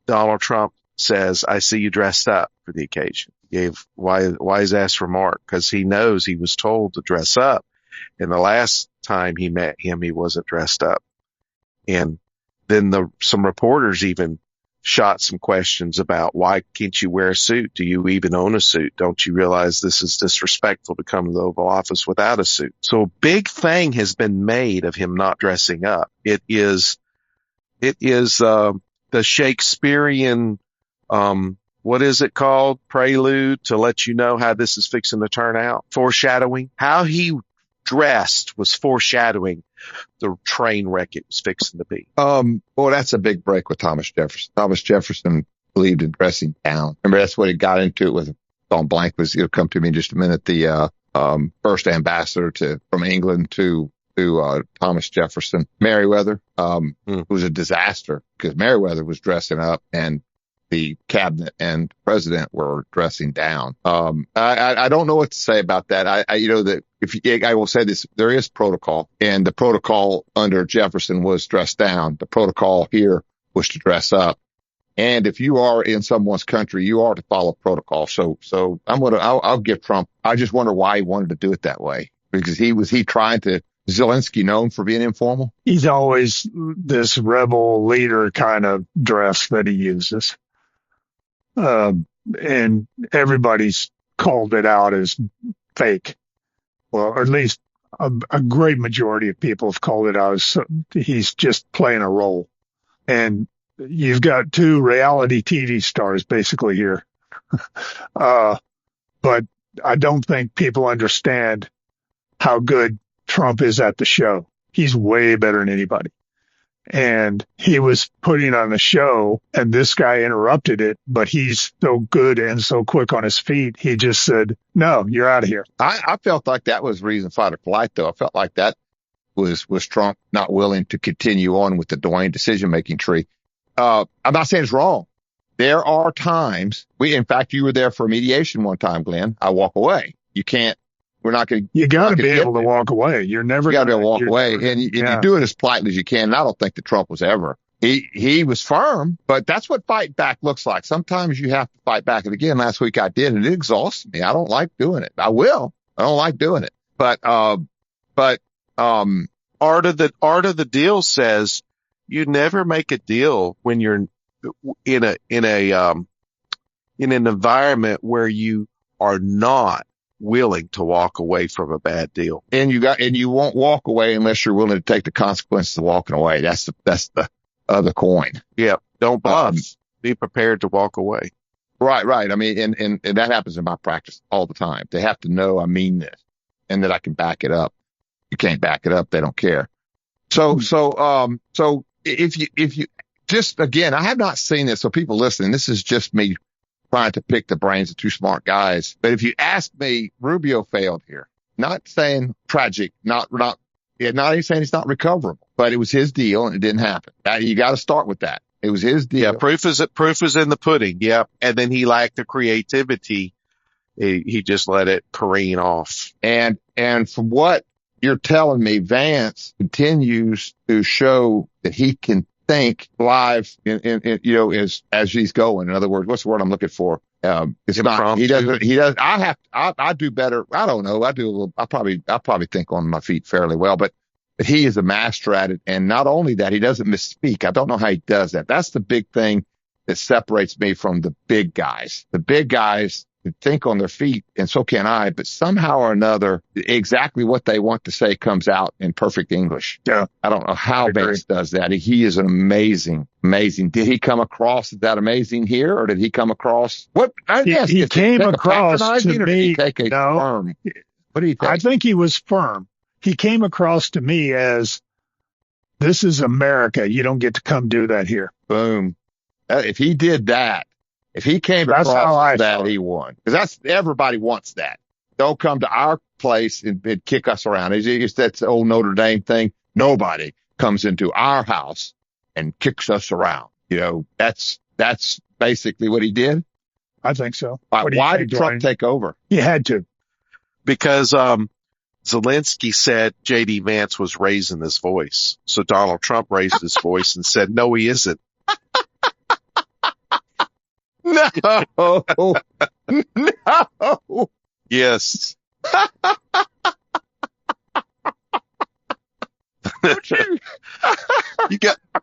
Donald Trump says, I see you dressed up for the occasion. Gave wise ass remark, because he knows he was told to dress up. And the last time he met him, he wasn't dressed up. And then some reporters even shot some questions about, why can't you wear a suit? Do you even own a suit? Don't you realize this is disrespectful to come to the Oval Office without a suit? So a big thing has been made of him not dressing up. It is the Shakespearean, what is it called? Prelude, to let you know how this is fixing to turn out. Foreshadowing. How he dressed was foreshadowing the train wreck it was fixing to be.
Well, that's a big break with Thomas Jefferson. Thomas Jefferson believed in dressing down. Remember, that's what he got into it with. Don Blank it'll come to me in just a minute. The first ambassador from England to Thomas Jefferson, Meriwether, was a disaster because Meriwether was dressing up and the cabinet and president were dressing down. I don't know what to say about that. I will say this, there is protocol, and the protocol under Jefferson was dress down. The protocol here was to dress up. And if you are in someone's country, you are to follow protocol. So I'll give Trump. I just wonder why he wanted to do it that way, because Zelensky known for being informal?
He's always this rebel leader kind of dress that he uses. And everybody's called it out as fake. Well, or at least a great majority of people have called it out as he's just playing a role. And you've got two reality TV stars basically here. But I don't think people understand how good Trump is at the show. He's way better than anybody. And he was putting on the show, and this guy interrupted it, but he's so good and so quick on his feet. He just said, no, you're out of here.
I felt like that was reason fight or flight, though. I felt like that was Trump not willing to continue on with the Dwayne decision-making tree. I'm not saying it's wrong. There are times in fact, you were there for a mediation one time, Glenn. I walk away. You can't. We're not going to.
You got to be able to walk away. You're never
got to be able to walk away, and you do it as politely as you can. And I don't think that Trump was ever. He was firm, but that's what fight back looks like. Sometimes you have to fight back. And again, last week I did, and it exhausts me. I don't like doing it. I will. I don't like doing it. But
art of the deal says you never make a deal when you're in an environment where you are not willing to walk away from a bad deal.
And you won't walk away unless you're willing to take the consequences of walking away. That's the other coin.
Yeah. Don't bluff. Be prepared to walk away.
Right. I mean, and that happens in my practice all the time. They have to know I mean this and that I can back it up. You can't back it up. They don't care. So if you just, again, I have not seen this. So people listening, this is just me trying to pick the brains of two smart guys. But if you ask me, Rubio failed here. Not saying tragic, not even saying it's not recoverable, but it was his deal and it didn't happen. You got to start with that. It was his deal.
Yeah, proof is in the pudding. Yeah. And then he lacked the creativity. He just let it careen off.
And from what you're telling me, Vance continues to show that he can think live as he's going. In other words, what's the word I'm looking for? It's not, he does. I do better. I don't know. I probably think on my feet fairly well, but he is a master at it. And not only that, he doesn't misspeak. I don't know how he does that. That's the big thing that separates me from the big guys. The big guys, think on their feet, and so can I, but somehow or another, exactly what they want to say comes out in perfect English.
Yeah.
I don't know how Vance does that. He is an amazing. Did he come across that amazing here, or did he come across what?
He came across to me.
Take a
No,
firm. What do you think?
I think he was firm. He came across to me as, this is America. You don't get to come do that here.
Boom. If he did that, if he came across that, he won. Because everybody wants that. Don't come to our place and kick us around. It's that old Notre Dame thing. Nobody comes into our house and kicks us around. That's basically what he did.
I think so.
Why did Trump take over?
He had to.
Because Zelensky said J.D. Vance was raising his voice. So Donald Trump raised his voice and said, no, he isn't.
No. No.
Yes.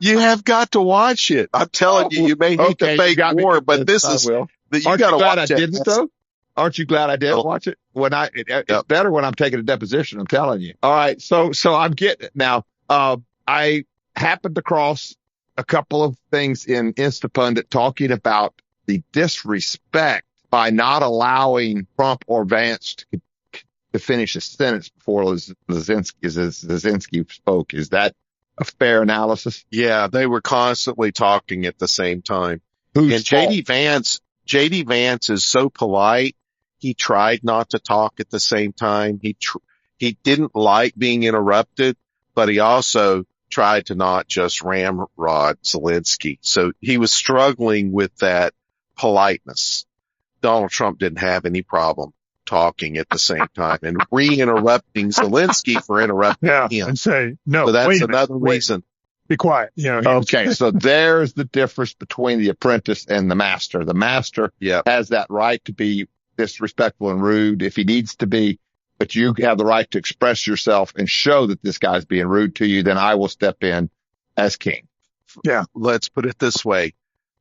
You have got to watch it. I'm telling you, you may hate the fake war, but this is you got to watch it.
Didn't, though? Aren't you glad I didn't watch it? It's better when I'm taking a deposition. I'm telling you. All right, so I'm getting it now. I happened across a couple of things in Instapundit talking about the disrespect by not allowing Trump or Vance to finish a sentence before Zelensky spoke. Is that a fair analysis?
Yeah, they were constantly talking at the same time. And J.D. Vance is so polite. He tried not to talk at the same time. He didn't like being interrupted, but he also tried to not just ramrod Zelensky. So he was struggling with that politeness. Donald Trump didn't have any problem talking at the same time and re-interrupting Zelensky for interrupting him.
And say, no,
so that's another reason.
Be quiet.
Okay, so there's the difference between the apprentice and the master. The master has that right to be disrespectful and rude if he needs to be, but you have the right to express yourself and show that this guy's being rude to you. Then I will step in as king.
Yeah.
Let's put it this way.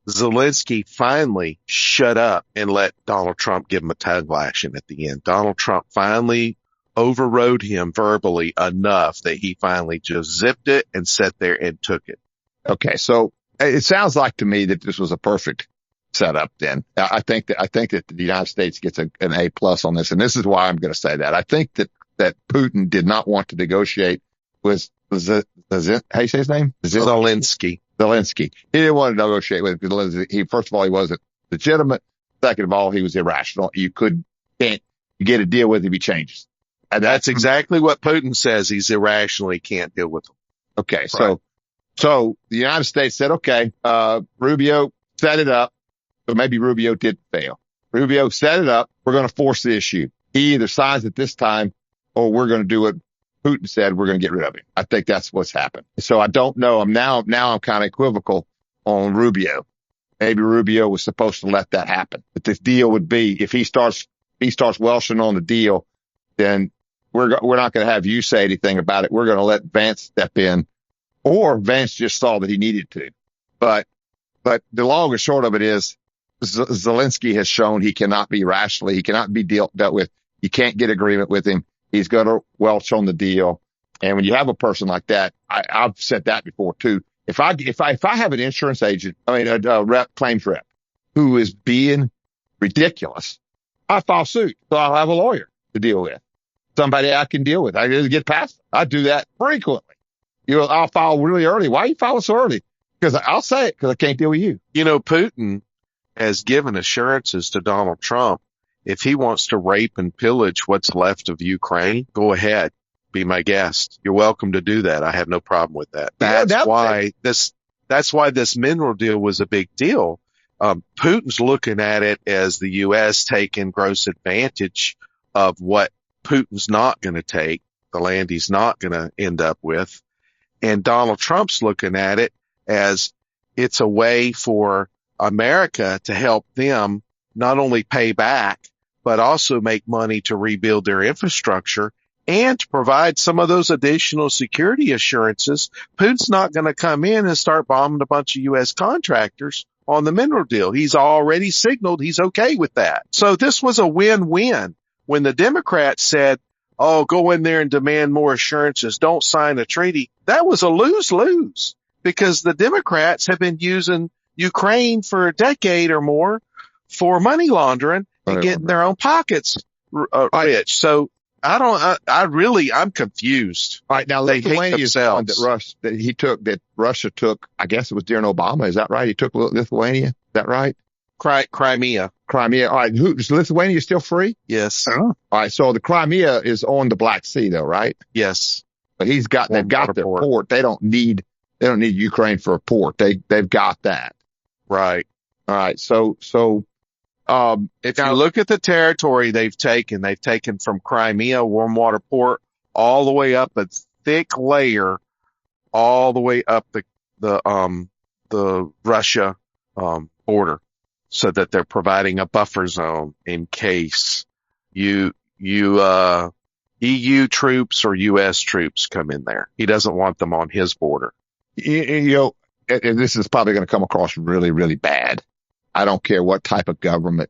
Zelensky finally shut up and let Donald Trump give him a tongue lashing at the end. Donald Trump finally overrode him verbally enough that he finally just zipped it and sat there and took it.
Okay. So it sounds like to me that this was a perfect setup then. I think that the United States gets an A+ on this. And this is why I'm going to say that. I think that Putin did not want to negotiate with how do you say his name?
Zelensky.
He didn't want to negotiate with him because first of all, he wasn't legitimate. Second of all, he was irrational. You can't get a deal with him. He changes.
And that's exactly what Putin says. He's irrational. He can't deal with him.
Okay. Right. So the United States said, okay, Rubio set it up. So maybe Rubio did fail. Rubio set it up. We're going to force the issue. He either signs it this time or we're going to do what Putin said. We're going to get rid of him. I think that's what's happened. So I don't know. I'm kind of equivocal on Rubio. Maybe Rubio was supposed to let that happen. But the deal would be if he starts welshing on the deal, then we're not going to have you say anything about it. We're going to let Vance step in, or Vance just saw that he needed to. But the long and short of it is Zelensky has shown he cannot be rationally. He cannot be dealt with. You can't get agreement with him. He's going to welch on the deal. And when you have a person like that, I've said that before too. If I have an insurance agent, a claims rep who is being ridiculous, I file suit. So I'll have a lawyer to deal with. Somebody I can deal with. I just get past it. I do that frequently. I'll file really early. Why are you filing so early? Because I'll say it because I can't deal with you.
Putin has given assurances to Donald Trump. If he wants to rape and pillage what's left of Ukraine, go ahead. Be my guest. You're welcome to do that. I have no problem with that. That's why this mineral deal was a big deal. Putin's looking at it as the U.S. taking gross advantage of what Putin's not going to take, the land he's not going to end up with. And Donald Trump's looking at it as it's a way for America to help them not only pay back, but also make money to rebuild their infrastructure and to provide some of those additional security assurances. Putin's not going to come in and start bombing a bunch of U.S. contractors on the mineral deal. He's already signaled he's okay with that. So this was a win-win. When the Democrats said, oh, go in there and demand more assurances, don't sign a treaty, that was a lose-lose, because the Democrats have been using Ukraine for a decade or more for money laundering and getting their own pockets rich. So I'm confused.
All right, now
They hate
Lithuania is one
themselves.
that Russia took. I guess it was during Obama. Is that right? He took Lithuania. Is that right?
Crimea.
Crimea. All right. Is Lithuania still free?
Yes.
Oh,
All right. So the Crimea is on the Black Sea, though, right?
Yes.
But they've got their port. They don't need Ukraine for a port. They've got that.
Right.
All right. So
if you look at the territory they've taken from Crimea, warm water port, all the way up a thick layer, all the way up the Russia border, so that they're providing a buffer zone in case EU troops or US troops come in there. He doesn't want them on his border.
and this is probably going to come across really, really bad. I don't care what type of government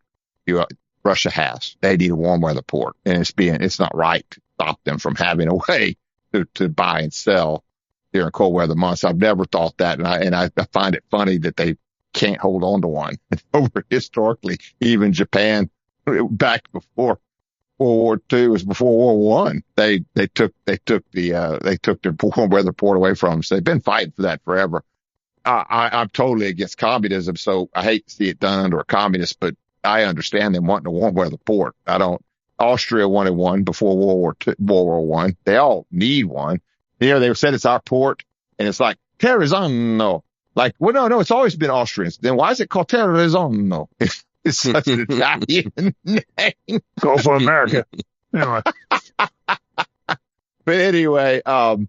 Russia has. They need a warm weather port, and it's not right to stop them from having a way to buy and sell during cold weather months. I've never thought that, and I find it funny that they can't hold on to one. Over historically, even Japan, back before World War II, was before World War I. They took their warm weather port away from them. So they've been fighting for that forever. I'm totally against communism, so I hate to see it done under a communist, but I understand them wanting a warm weather port. I don't. Austria wanted one before World War I. They all need one. They said it's our port, and it's like Terrazzano. Like, well, no, it's always been Austrians. Then why is it called Terrazzano? It's such an Italian name.
go for America. Anyway,
But anyway, all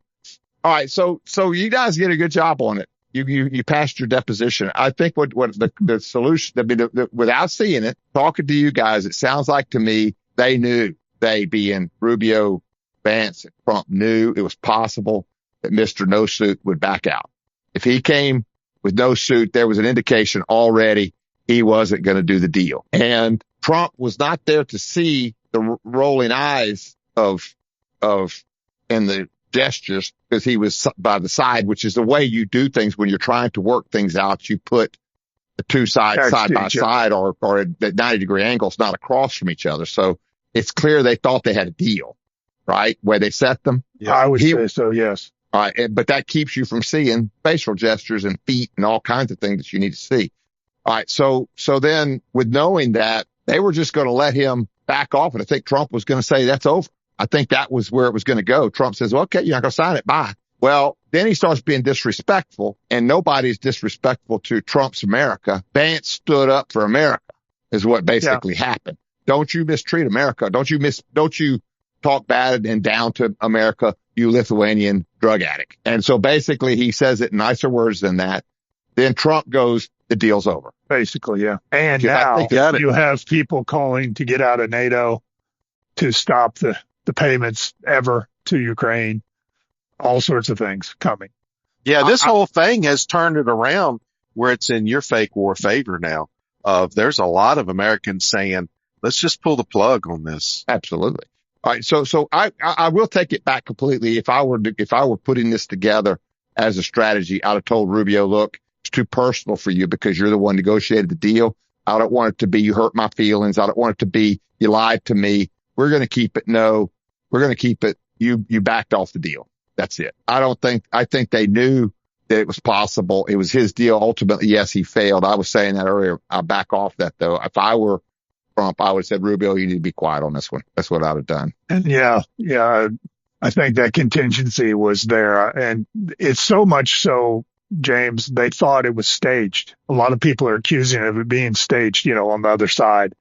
right. So you guys did a good job on it. You passed your deposition. I think what the solution, without seeing it, talking to you guys, it sounds like to me they knew, they being Rubio, Vance, and Trump, knew it was possible that Mr. No Suit would back out. If he came with no suit, there was an indication already he wasn't going to do the deal. And Trump was not there to see the rolling eyes of and the gestures, because he was by the side, which is the way you do things when you're trying to work things out. You put the two sides side by side or at 90-degree angles, not across from each other. So it's clear they thought they had a deal, right? Where they set them.
yeah, I would say so, yes.
All right. But that keeps you from seeing facial gestures and feet and all kinds of things that you need to see. All right. So then with knowing that, they were just going to let him back off. And I think Trump was going to say, that's over. I think that was where it was going to go. Trump says, well, okay, you're not going to sign it. Bye. Well, then he starts being disrespectful, and nobody's disrespectful to Trump's America. Vance stood up for America is what basically happened. Don't you mistreat America. Don't you talk bad and down to America, you Lithuanian drug addict. And so basically he says it in nicer words than that. Then Trump goes, the deal's over.
Basically, yeah. And
Yeah,
now you have people calling to get out of NATO, to stop the payments ever to Ukraine, all sorts of things coming.
Yeah, this whole thing has turned it around where it's in your fake war favor now. There's a lot of Americans saying, let's just pull the plug on this.
Absolutely. All right. So I will take it back completely. If I were putting this together as a strategy, I'd have told Rubio, look, it's too personal for you because you're the one negotiated the deal. I don't want it to be you hurt my feelings. I don't want it to be you lied to me. We're going to keep it. No, we're going to keep it. You backed off the deal. That's it. I think they knew that it was possible. It was his deal. Ultimately, yes, he failed. I was saying that earlier. I back off that though. If I were Trump, I would have said, Rubio, you need to be quiet on this one. That's what I'd have done.
And yeah, I think that contingency was there. And it's so much so, James, they thought it was staged. A lot of people are accusing it of it being staged, on the other side.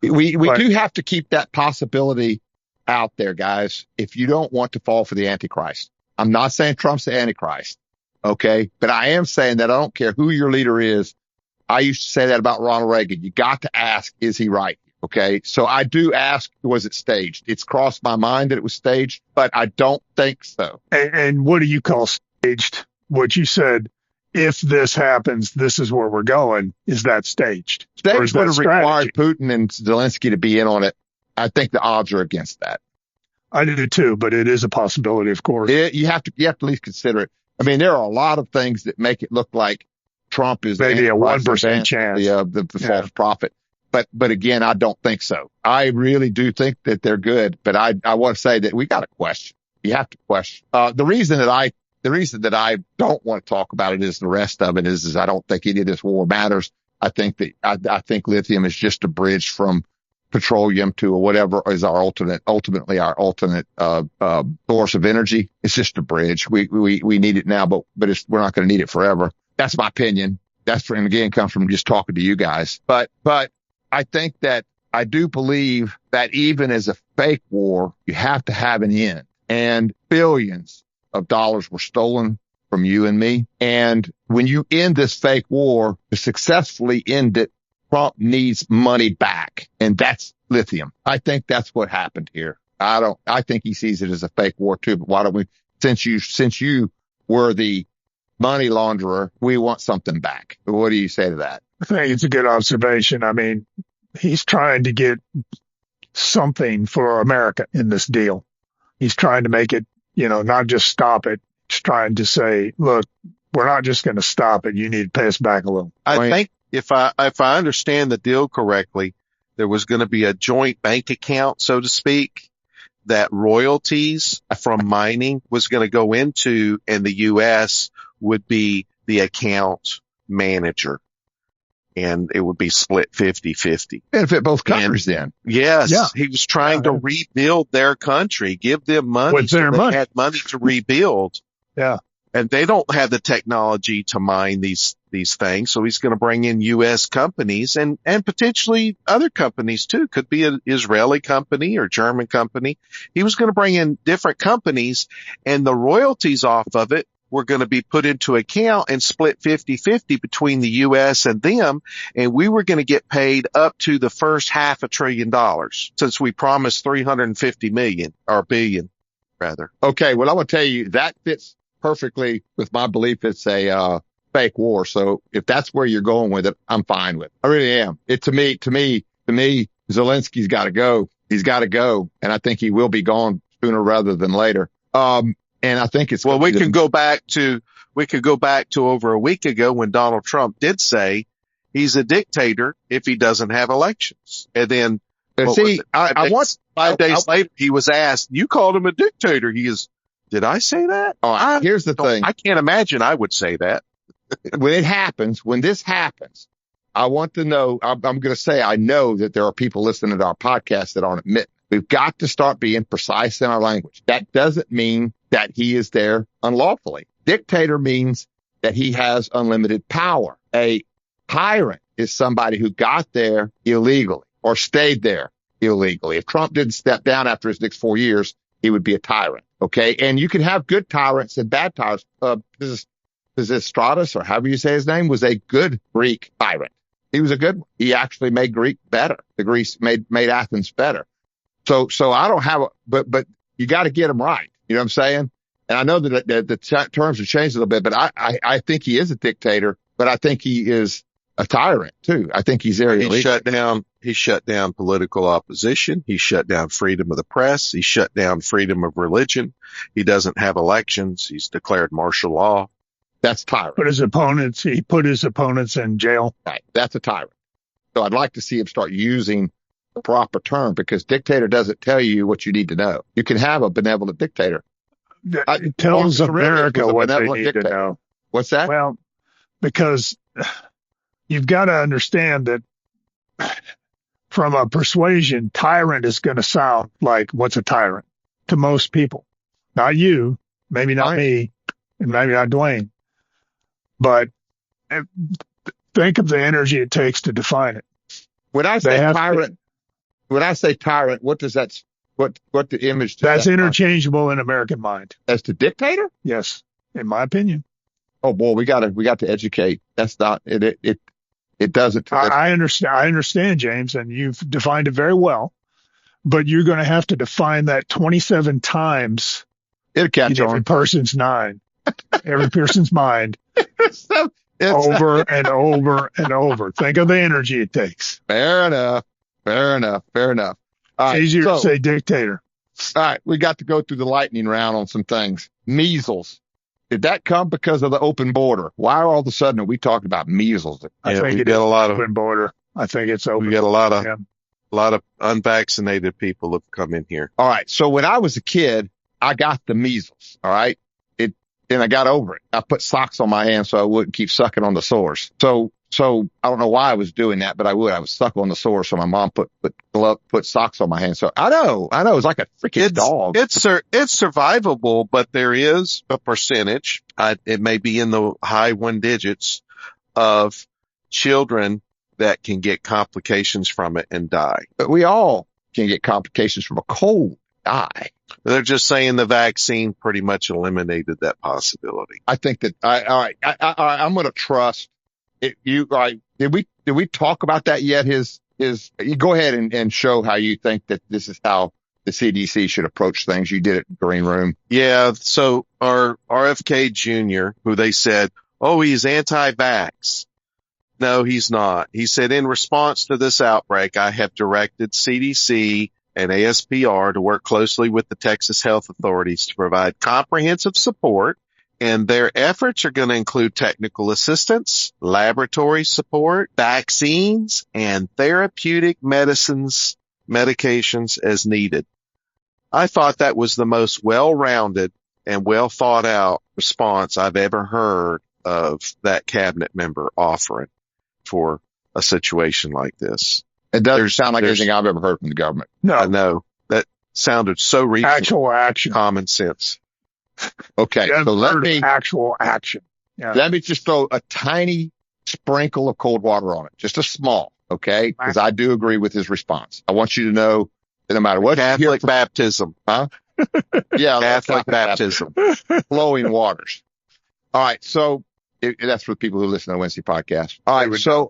We do have to keep that possibility out there, guys, if you don't want to fall for the Antichrist. I'm not saying Trump's the Antichrist, okay? But I am saying that I don't care who your leader is. I used to say that about Ronald Reagan. You got to ask, is he right? Okay. So I do ask, was it staged? It's crossed my mind that it was staged, but I don't think so.
And what do you call staged? What you said, if this happens, this is where we're going. Is that staged? Or
States
is
would
that
have required
strategy?
Putin and Zelensky to be in on it. I think the odds are against that.
I do too, but it is a possibility, of course.
You have to at least consider it. I mean, there are a lot of things that make it look like Trump is
Maybe a
Antichrist,
1% chance.
the false prophet. But again, I don't think so. I really do think that they're good, but I want to say that we got to question. You have to question. The reason that I don't want to talk about it is the rest of it is I don't think any of this war matters. I think I think lithium is just a bridge from petroleum to whatever is ultimately our ultimate source of energy. It's just a bridge. We need it now, but we're not going to need it forever. That's my opinion. And again, comes from just talking to you guys. But I think that I do believe that even as a fake war, you have to have an end. And billions of dollars were stolen from you and me. And when you end this fake war, to successfully end it, Trump needs money back. And that's lithium. I think that's what happened here. I think he sees it as a fake war too. But why don't we, since you were the money launderer, we want something back. What do you say to that?
I think it's a good observation. I mean, he's trying to get something for America in this deal. He's trying to make it, not just stop it. He's trying to say, look, we're not just going to stop it. You need to pay us back a little.
I think if I understand the deal correctly, there was going to be a joint bank account, so to speak, that royalties from mining was going to go into, and the U.S. would be the account manager. And it would be split 50-50.
Benefit both countries then.
Yes.
Yeah.
He was trying to rebuild their country, give them money.
With their money.
They had money to rebuild.
Yeah.
And they don't have the technology to mine these things. So he's going to bring in U.S. companies and potentially other companies too. Could be an Israeli company or German company. He was going to bring in different companies, and the royalties off of it were going to be put into account and split 50-50 between the U.S. and them. And we were going to get paid up to the first $500 billion, since we promised 350 million or billion rather.
Okay. Well, I will tell you that fits perfectly with my belief. It's a fake war. So if that's where you're going with it, I'm fine with it. I really am. To me, Zelensky's got to go. He's got to go. And I think he will be gone sooner rather than later. And I think it's
we could go back to over a week ago when Donald Trump did say he's a dictator if he doesn't have elections. And then five days later he was asked, "You called him a dictator." Did I say that?
Oh, here's the thing.
I can't imagine I would say that.
When this happens, I want to know, I'm going to say, I know that there are people listening to our podcast that aren't admitting. We've got to start being precise in our language. That doesn't mean that he is there unlawfully. Dictator means that he has unlimited power. A tyrant is somebody who got there illegally or stayed there illegally. If Trump didn't step down after his next 4 years, he would be a tyrant. Okay. And you can have good tyrants and bad tyrants. Pisistratus, or however you say his name, was a good Greek tyrant. He was a good one. He actually made Greek better. The Greece made Athens better. So I don't have but you got to get him right. You know what I'm saying? And I know that the terms have changed a little bit, but I think he is a dictator, but I think he is a tyrant too. I think he's illegal.
He shut down political opposition. He shut down freedom of the press. He shut down freedom of religion. He doesn't have elections. He's declared martial law.
That's tyrant.
He put his opponents in jail.
Right. That's a tyrant. So I'd like to see him start using the proper term, because dictator doesn't tell you what you need to know. You can have a benevolent dictator.
It tells America what they need to know.
What's that?
Well, because you've got to understand that from a persuasion, tyrant is going to sound like what's a tyrant to most people. Not you, maybe not me, and maybe not Dwayne. But think of the energy it takes to define it.
When I say tyrant, what does that? What the image?
That's interchangeable in American mind.
As to dictator?
Yes, in my opinion.
Oh boy, we got to educate. That's not it. It doesn't.
I understand, James, and you've defined it very well. But you're going to have to define that 27 times.
It'll catch on.
Every person's mind
So
over and over and over. Think of the energy it takes.
fair enough. All right.
Easier to
So,
say dictator.
all right. We got to go through the lightning round on some things. Measles. Did that come because of the open border? Why all of a sudden are we talking about measles?
I
Yeah,
think
we
it
get
is
a lot of
open border. I think it's open.
we got a
Yeah.
lot of unvaccinated people have come in here.
All right. So when I was a kid, I got the measles. All right. And I got over it. I put socks on my hands so I wouldn't keep sucking on the sores. So I don't know why I was doing that, but I would. I was sucking on the sores. So my mom put socks on my hands. So I know. It's like a freaking dog.
It's survivable, but there is a percentage. It may be in the high one digits of children that can get complications from it and die.
But we all can get complications from a cold, die.
They're just saying the vaccine pretty much eliminated that possibility.
I think that I'm going to trust it. All right. Did we talk about that yet? You go ahead and show how you think that this is how the CDC should approach things. You did it in the green room.
Yeah. So our RFK Jr., who they said, oh, he's anti-vax. No, he's not. He said, in response to this outbreak, I have directed CDC and ASPR to work closely with the Texas health authorities to provide comprehensive support, and their efforts are going to include technical assistance, laboratory support, vaccines, and therapeutic medications as needed. I thought that was the most well-rounded and well thought out response I've ever heard of that cabinet member offering for a situation like this.
It doesn't sound like anything I've ever heard from the government.
No.
I know. That sounded so reasonable.
Actual action.
Common sense.
Okay. So
actual action. Yeah.
Let me just throw a tiny sprinkle of cold water on it. Just a small. Okay. Because I do agree with his response. I want you to know that no matter what
Catholic baptism.
Huh? Yeah.
Catholic baptism.
Flowing waters. All right. So that's for the people who listen to the Wednesday podcast. All right. So,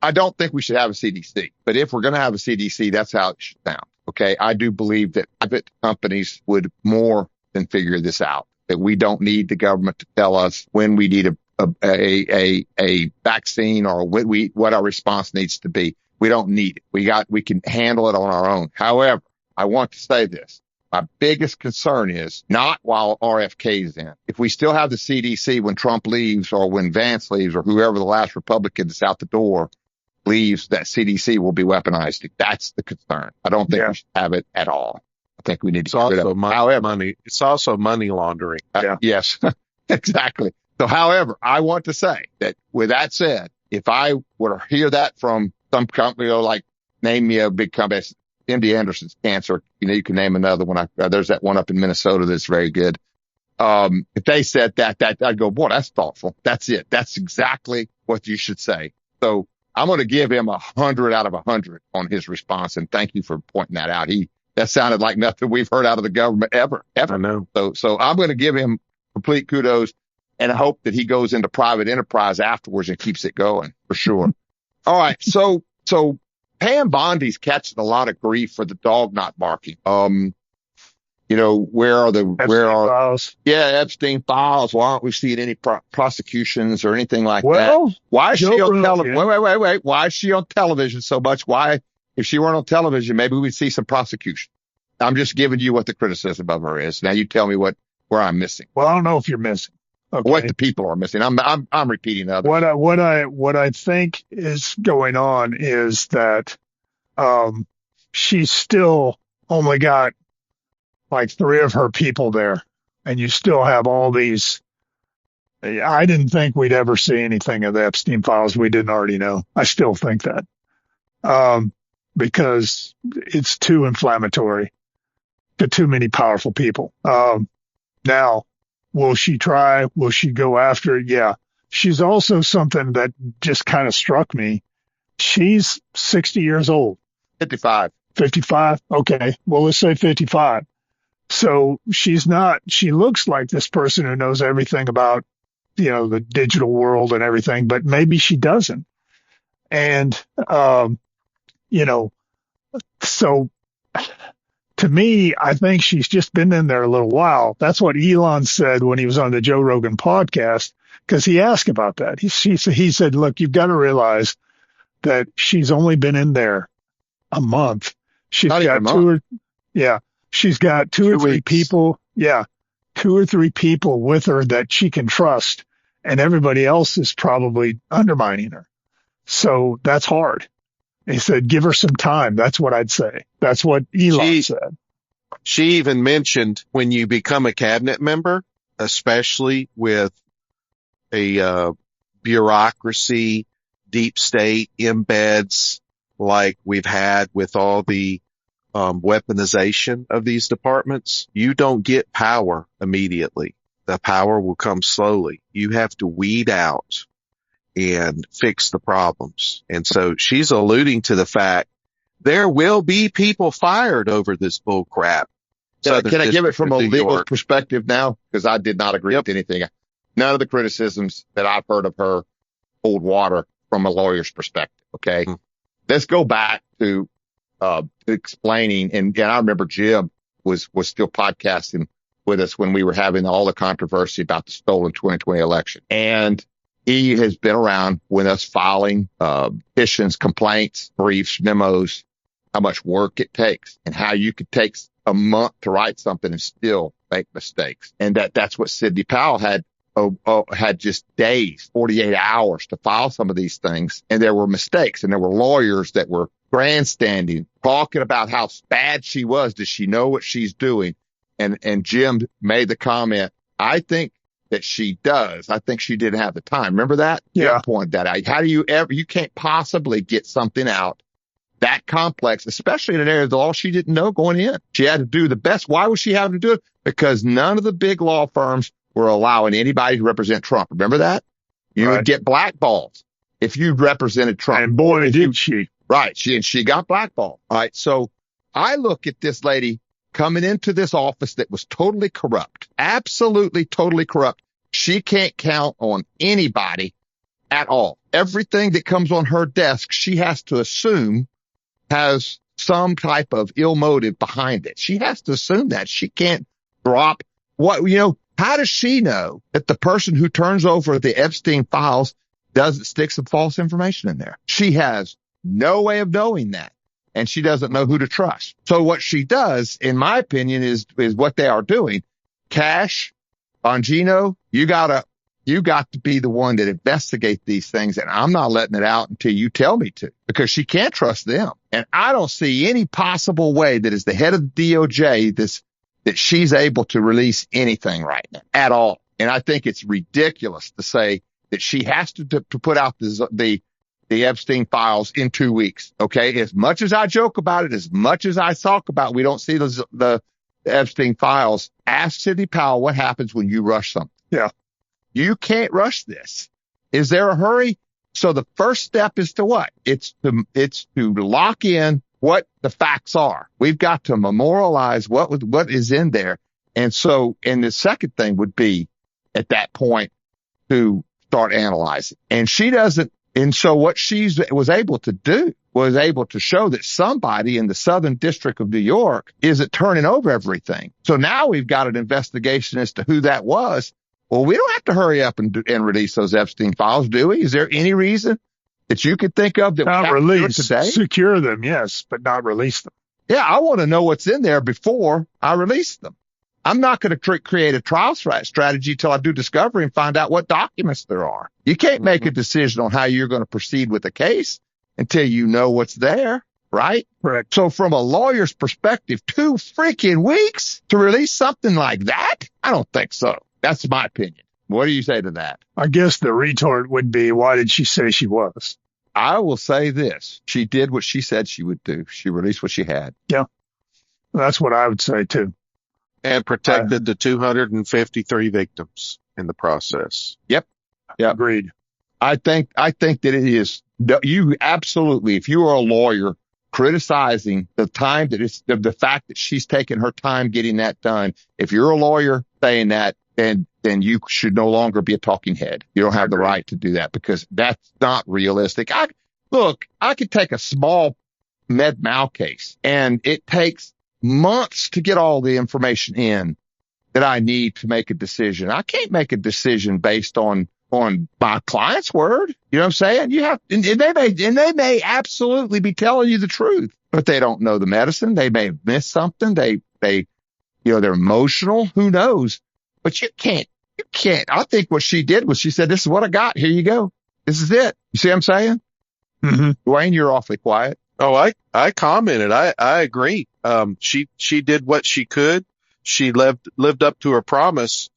I don't think we should have a CDC, but if we're going to have a CDC, that's how it should sound. Okay. I do believe that private companies would more than figure this out, that we don't need the government to tell us when we need a vaccine or what our response needs to be. We don't need it. We can handle it on our own. However, I want to say this. My biggest concern is not while RFK is in. If we still have the CDC when Trump leaves or when Vance leaves or whoever the last Republican that's out the door leaves, that CDC will be weaponized. That's the concern. I don't think we should have it at all. I think we need to get rid of it.
Money. It's also money laundering.
Yes, exactly. So, however, I want to say that with that said, if I were to hear that from some company, like name me a big company, MD Anderson's cancer, you can name another one. There's that one up in Minnesota that's very good. If they said that I'd go, boy, that's thoughtful. That's it. That's exactly what you should say. So I'm going to give him 100 out of 100 on his response. And thank you for pointing that out. That sounded like nothing we've heard out of the government ever.
I know.
So I'm going to give him complete kudos and I hope that he goes into private enterprise afterwards and keeps it going for sure. All right. So Pam Bondi's catching a lot of grief for the dog not barking. Epstein files. Why aren't we seeing any prosecutions or anything like that? Why is she on television? Wait. Why is she on television so much? Why, if she weren't on television, maybe we'd see some prosecution. I'm just giving you what the criticism of her is. Now you tell me where I'm missing.
Well, I don't know if you're missing. Okay.
What the people are missing. I'm repeating others.
What I think is going on is that, she's still only got like 3 of her people there, and you still have all these. I didn't think we'd ever see anything of the Epstein files we didn't already know. I still think that, because it's too inflammatory to too many powerful people. Now, will she try? Will she go after it? Yeah. She's also something that just kind of struck me. She's 60 years old.
55.
55? Okay. Well, let's say 55. So she looks like this person who knows everything about, the digital world and everything, but maybe she doesn't. And, so to me, I think she's just been in there a little while. That's what Elon said when he was on the Joe Rogan podcast. because he asked about that. He said, look, you've got to realize that she's only been in there a month. She's
Not even a
got
month.
she's got two or
2
three
weeks.
people. Yeah. 2 or 3 people with her that she can trust, and everybody else is probably undermining her. So that's hard. He said, give her some time. That's what I'd say. That's what Elon said.
She even mentioned when you become a cabinet member, especially with a bureaucracy, deep state embeds like we've had with all the weaponization of these departments, you don't get power immediately. The power will come slowly. You have to weed out and fix the problems. And so she's alluding to the fact there will be people fired over this bull crap.
Can I give it from a legal
York.
perspective now? Because I did not agree with anything. None of the criticisms that I've heard of her hold water from a lawyer's perspective. Okay.
Mm-hmm.
Let's go back to explaining. And I remember Jim was still podcasting with us when we were having all the controversy about the stolen 2020 election. And he has been around with us filing petitions, complaints, briefs, memos, how much work it takes and how you could take a month to write something and still make mistakes. And that's what Sidney Powell had just days, 48 hours to file some of these things. And there were mistakes, and there were lawyers that were grandstanding, talking about how bad she was. Does she know what she's doing? And Jim made the comment, I think that she does. I think she didn't have the time. Remember that?
Yeah.
Jim pointed that out. How do you can't possibly get something out that complex, especially in an area of the law she didn't know going in. She had to do the best. Why was she having to do it? Because none of the big law firms were allowing anybody to represent Trump. Remember that? You would get blackballed if you represented Trump.
And boy, did she.
Right. She got blackballed. All right. So I look at this lady coming into this office that was totally corrupt, absolutely totally corrupt. She can't count on anybody at all. Everything that comes on her desk, she has to assume has some type of ill motive behind it. She has to assume that. She can't drop how does she know that the person who turns over the Epstein files doesn't stick some false information in there? She has no way of knowing that. And she doesn't know who to trust. So what she does, in my opinion, is what they are doing. Cash, Bongino, you got to be the one that investigate these things. And I'm not letting it out until you tell me to, because she can't trust them. And I don't see any possible way that as the head of the DOJ, that she's able to release anything right now at all. And I think it's ridiculous to say that she has to put out the Epstein files in 2 weeks. Okay. As much as I joke about it, as much as I talk about, we don't see the Epstein files. Ask Sidney Powell what happens when you rush something.
Yeah.
You can't rush this. Is there a hurry? So the first step is to what? It's to lock in what the facts are. We've got to memorialize what is in there. And the second thing would be at that point to start analyzing. And she doesn't. And so what she was able to do was able to show that somebody in the Southern District of New York isn't turning over everything. So now we've got an investigation as to who that was. Well, we don't have to hurry up and release those Epstein files, do we? Is there any reason that you could think of that
not
we have
release,
to say?
Secure them, yes, but not release them.
Yeah, I want to know what's in there before I release them. I'm not going to create a trial strategy till I do discovery and find out what documents there are. You can't make a decision on how you're going to proceed with a case until you know what's there, right?
Correct.
So from a lawyer's perspective, 2 freaking weeks to release something like that? I don't think so. That's my opinion. What do you say to that?
I guess the retort would be, why did she say she was?
I will say this. She did what she said she would do. She released what she had.
Yeah. That's what I would say too.
And protected the 253 victims in the process.
Yep.
Agreed.
I think that it is, you absolutely, if you are a lawyer criticizing the time that it's the fact that she's taken her time getting that done, if you're a lawyer saying that, then you should no longer be a talking head. You don't have the right to do that because that's not realistic. I could take a small med mal case and it takes months to get all the information in that I need to make a decision. I can't make a decision based on on my client's word. You know what I'm saying? You have, and they may absolutely be telling you the truth, but they don't know the medicine. They may have missed something. They're emotional. Who knows? But you can't. I think what she did was she said, this is what I got. Here you go. This is it. You see what I'm saying?
Mm-hmm.
Dwayne, you're awfully quiet.
Oh, I commented. I agree. She did what she could. She lived up to her promise.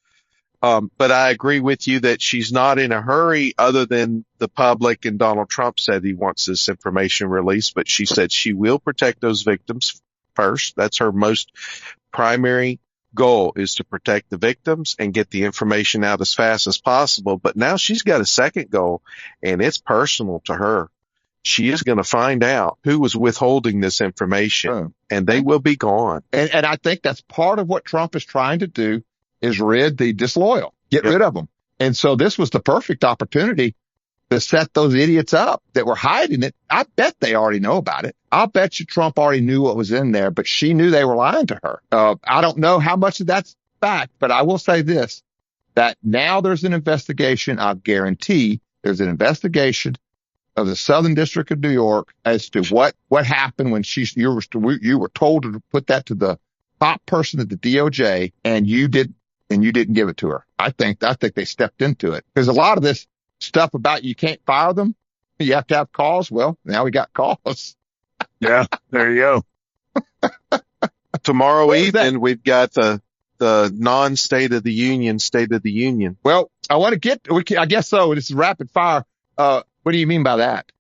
But I agree with you that she's not in a hurry, other than the public, and Donald Trump said he wants this information released, but she said she will protect those victims first. That's her most primary goal, is to protect the victims and get the information out as fast as possible. But now she's got a second goal, and it's personal to her. She is going to find out who was withholding this information, and they will be gone.
And I think that's part of what Trump is trying to do, is rid the disloyal, get rid of them. And so this was the perfect opportunity to set those idiots up that were hiding it. I bet they already know about it. I'll bet you Trump already knew what was in there, but she knew they were lying to her. I don't know how much of that's fact, but I will say this, that now there's an investigation. I'll guarantee there's an investigation of the Southern District of New York as to what happened when you were told to put that to the top person at the DOJ, and you didn't give it to her. I think they stepped into it, because a lot of this stuff about you can't fire them, you have to have cause. Well, now we got cause.
Yeah, there you go.
Tomorrow evening, we've got the non-State of the Union, State of the Union.
Well, I guess so. This is rapid fire. What do you mean by that?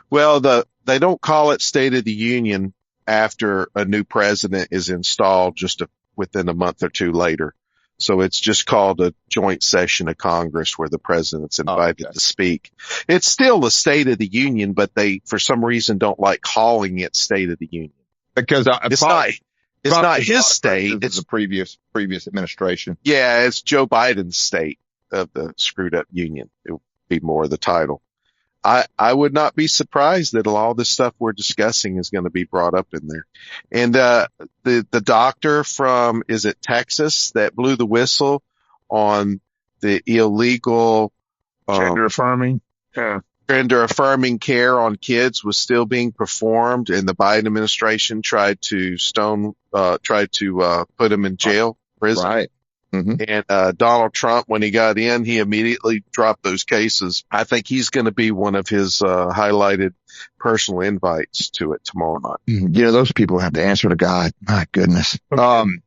Well, they don't call it State of the Union after a new president is installed, just within a month or two later. So it's just called a joint session of Congress where the president's invited to speak. It's still the State of the Union, but they, for some reason, don't like calling it State of the Union.
Because
it's not his state.
It's the previous administration.
Yeah, it's Joe Biden's state of the screwed up union. It would be more of the title. I would not be surprised that all this stuff we're discussing is going to be brought up in there. And the doctor from, is it Texas, that blew the whistle on the illegal
gender affirming
care on kids was still being performed, and the Biden administration tried to put him in jail, prison.
Right. Mm-hmm.
And Donald Trump, when he got in, he immediately dropped those cases. I think he's going to be one of his highlighted personal invites to it tomorrow night.
You know, those people have to answer to God. My goodness. Okay.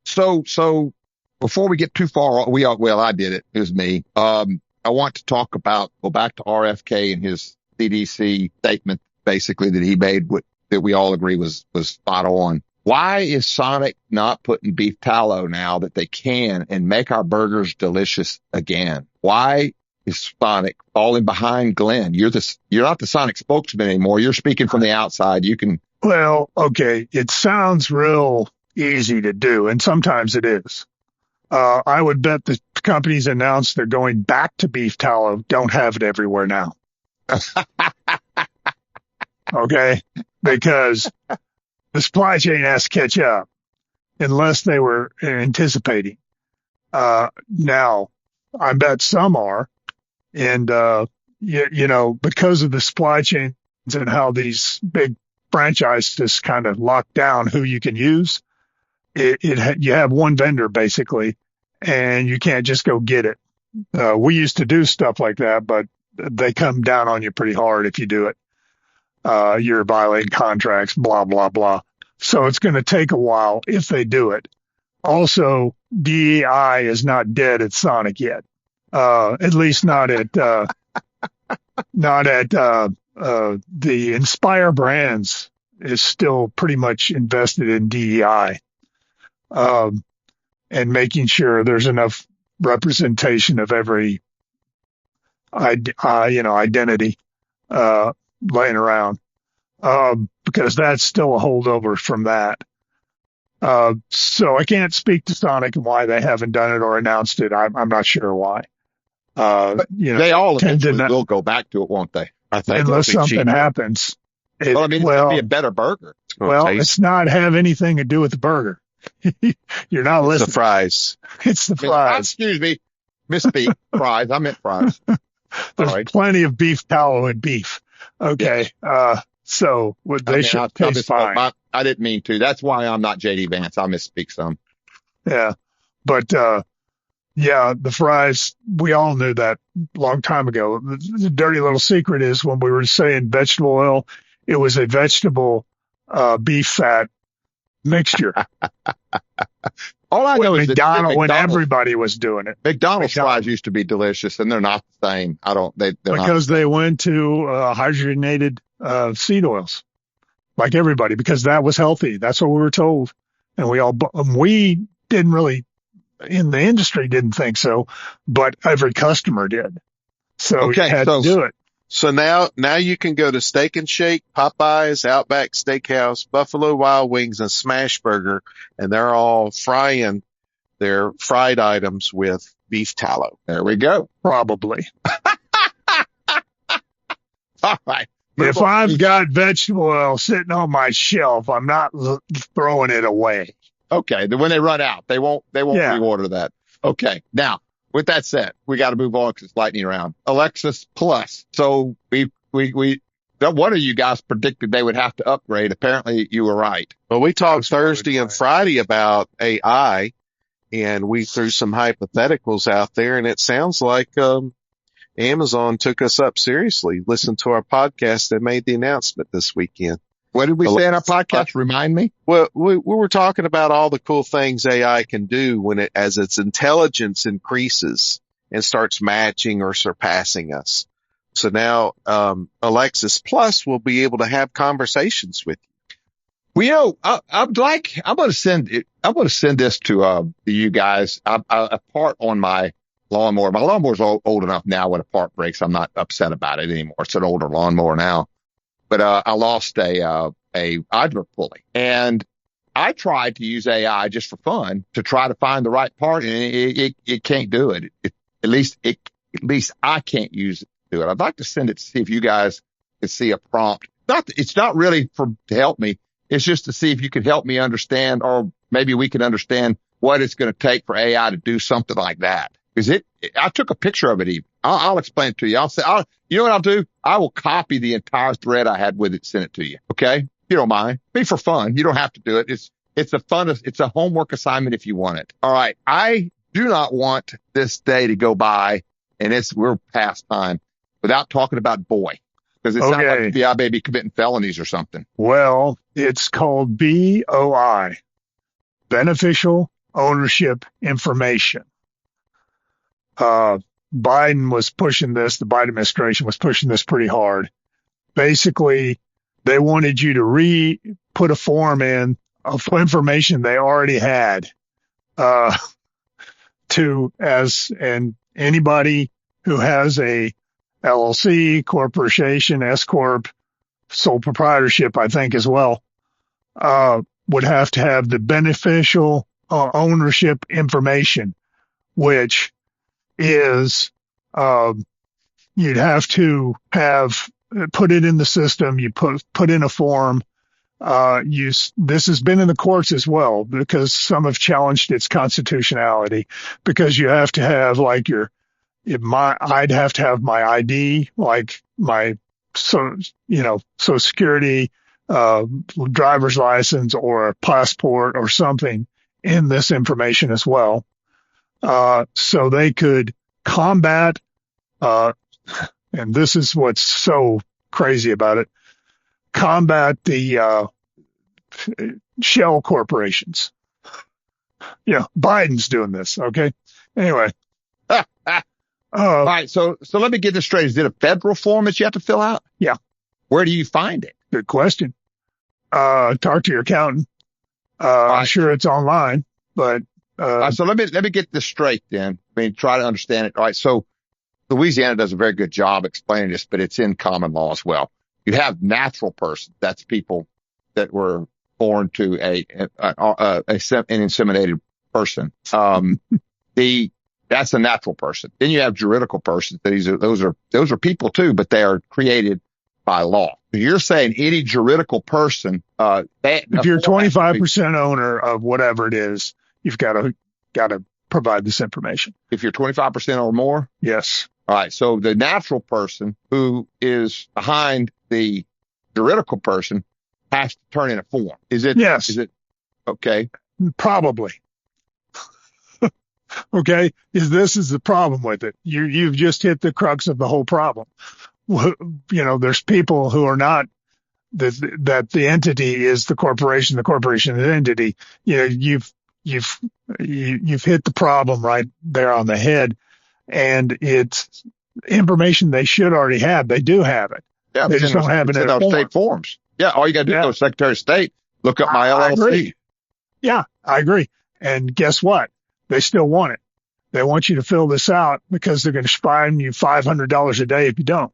So before we get too far, I did it. It was me. I want to go back to RFK and his CDC statement, basically, that he made, that we all agree was spot on. Why is Sonic not putting beef tallow now that they can, and make our burgers delicious again? Why is Sonic falling behind Glenn? You're not the Sonic spokesman anymore. You're speaking from the outside. You can.
Well, okay. It sounds real easy to do, and sometimes it is. I would bet the companies announced they're going back to beef tallow don't have it everywhere now. Okay? Because the supply chain has to catch up, unless they were anticipating. Now, I bet some are. And, because of the supply chains and how these big franchises kind of lock down who you can use, you have one vendor basically, and you can't just go get it. We used to do stuff like that, but they come down on you pretty hard if you do it. You're violating contracts, blah, blah, blah. So it's going to take a while if they do it. Also, DEI is not dead at Sonic yet. At least not at the Inspire Brands is still pretty much invested in DEI, and making sure there's enough representation of every, identity, laying around. Because that's still a holdover from that. So I can't speak to Sonic and why they haven't done it or announced it. I'm not sure why.
They all eventually will go back to it, won't they?
I think
unless something happens.
It's going to be a better burger.
It's not have anything to do with the burger. You're not listening.
The fries.
It's the fries.
Excuse me. Misspeak. Fries. I meant fries.
There's
Sorry.
plenty of beef tallow in beef. Okay. So they should taste fine.
I didn't mean to. That's why I'm not JD Vance. I misspeak some.
Yeah. But, yeah, the fries, we all knew that a long time ago. The dirty little secret is when we were saying vegetable oil, it was a vegetable, beef fat mixture.
All I know is
McDonald's, when everybody was doing it.
McDonald's fries used to be delicious, and they're not the same.
They went to hydrogenated seed oils, like everybody, because that was healthy. That's what we were told, and we didn't really in the industry didn't think so, but every customer did. So you had to do it.
So now you can go to Steak and Shake, Popeyes, Outback Steakhouse, Buffalo Wild Wings, and Smashburger, and they're all frying their fried items with beef tallow.
There we go.
Probably.
All right.
If I've got vegetable oil sitting on my shelf, I'm not throwing it away.
Okay. When they run out, they won't reorder that. Okay. Now, with that said, we got to move on because it's lightning round. Alexis Plus. So one of you guys predicted they would have to upgrade. Apparently you were right.
Well, we talked Thursday and Friday about AI, and we threw some hypotheticals out there, and it sounds like, Amazon took us up seriously. Listen to our podcast and made the announcement this weekend.
What did we say in our podcast? Remind me.
Well, we were talking about all the cool things AI can do as its intelligence increases and starts matching or surpassing us. So now, Alexis Plus will be able to have conversations with you.
Well, I'm going to send this to you guys. A part on my lawnmower. My lawnmower's old enough now when a part breaks, I'm not upset about it anymore. It's an older lawnmower now. But I lost a idler pulley, and I tried to use AI just for fun to try to find the right part, and it can't do it. At least I can't use it to do it. I'd like to send it to see if you guys could see a prompt. It's not really to help me. It's just to see if you could help me understand, or maybe we can understand what it's going to take for AI to do something like that. Because I took a picture of it even. I'll explain it to you. You know what I'll do? I will copy the entire thread I had with it, send it to you. Okay? If you don't mind. Be for fun. You don't have to do it. It's a homework assignment if you want it. All right. I do not want this day to go by, and we're past time, without talking about boy. Because it sounds like the FBI may be committing felonies or something.
Well, it's called BOI, Beneficial Ownership Information. Biden was pushing this. The Biden administration was pushing this pretty hard. Basically, they wanted you to put a form in of information they already had, and anybody who has a LLC, corporation, S Corp, sole proprietorship, I think as well, would have to have the beneficial ownership information, which is, you'd have to put it in the system. You put in a form. This has been in the courts as well, because some have challenged its constitutionality, because you have to have I'd have to have my ID, like my, Social Security, driver's license or a passport or something in this information as well. So they could combat, and this is what's so crazy about it, combat the shell corporations. Yeah, Biden's doing this, okay? Anyway.
All right, so let me get this straight. Is it a federal form that you have to fill out?
Yeah.
Where do you find it?
Good question. Talk to your accountant. I'm sure it's online, but
so let me get this straight then. Try to understand it. All right. So Louisiana does a very good job explaining this, but it's in common law as well. You have natural persons. That's people that were born to an inseminated person. That's a natural person. Then you have juridical persons. Those are people too, but they are created by law. You're saying any juridical person, if
you're 25% owner of whatever it is, you've got to provide this information.
If you're 25% or more?
Yes.
All right. So the natural person who is behind the juridical person has to turn in a form. Is it?
Yes.
Is it? Okay.
Probably. Okay. This is the problem with it. You've just hit the crux of the whole problem. There's people who are not that the entity is the corporation is the entity. You've hit the problem right there on the head, and it's information they should already have. They do have it.
Yeah,
they just don't have it in
our state forms. Yeah, all you got to do is go to Secretary of State, look up my LLC.
I agree. Yeah, I agree. And guess what? They still want it. They want you to fill this out because they're going to fine you $500 a day if you don't,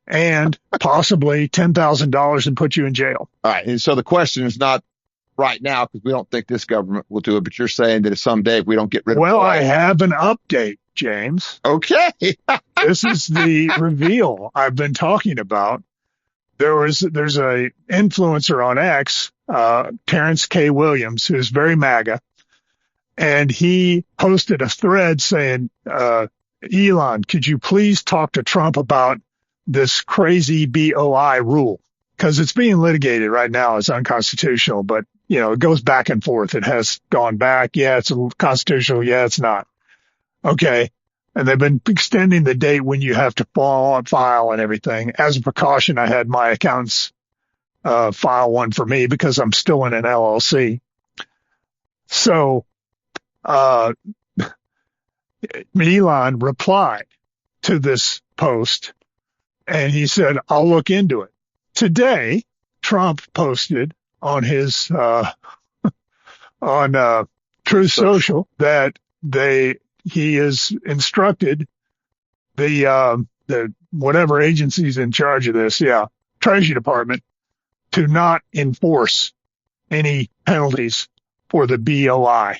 and possibly $10,000 and put you in jail.
All right. And so the question is not right now because we don't think this government will do it, but you're saying that someday if we don't get rid of it.
Well, I have an update, James.
Okay.
This is the reveal I've been talking about. There's a influencer on X, Terrence K. Williams, who's very MAGA, and he posted a thread saying, Elon, could you please talk to Trump about this crazy BOI rule? Because it's being litigated right now as unconstitutional, but it goes back and forth. It has gone back. Yeah, it's constitutional. Yeah, it's not. Okay. And they've been extending the date when you have to file and everything. As a precaution, I had my accountants file one for me because I'm still in an LLC. So Elon replied to this post, and he said, I'll look into it. Today, Trump posted on his on Truth Social that he has instructed the whatever agency's in charge of this, Treasury Department, to not enforce any penalties for the BOI.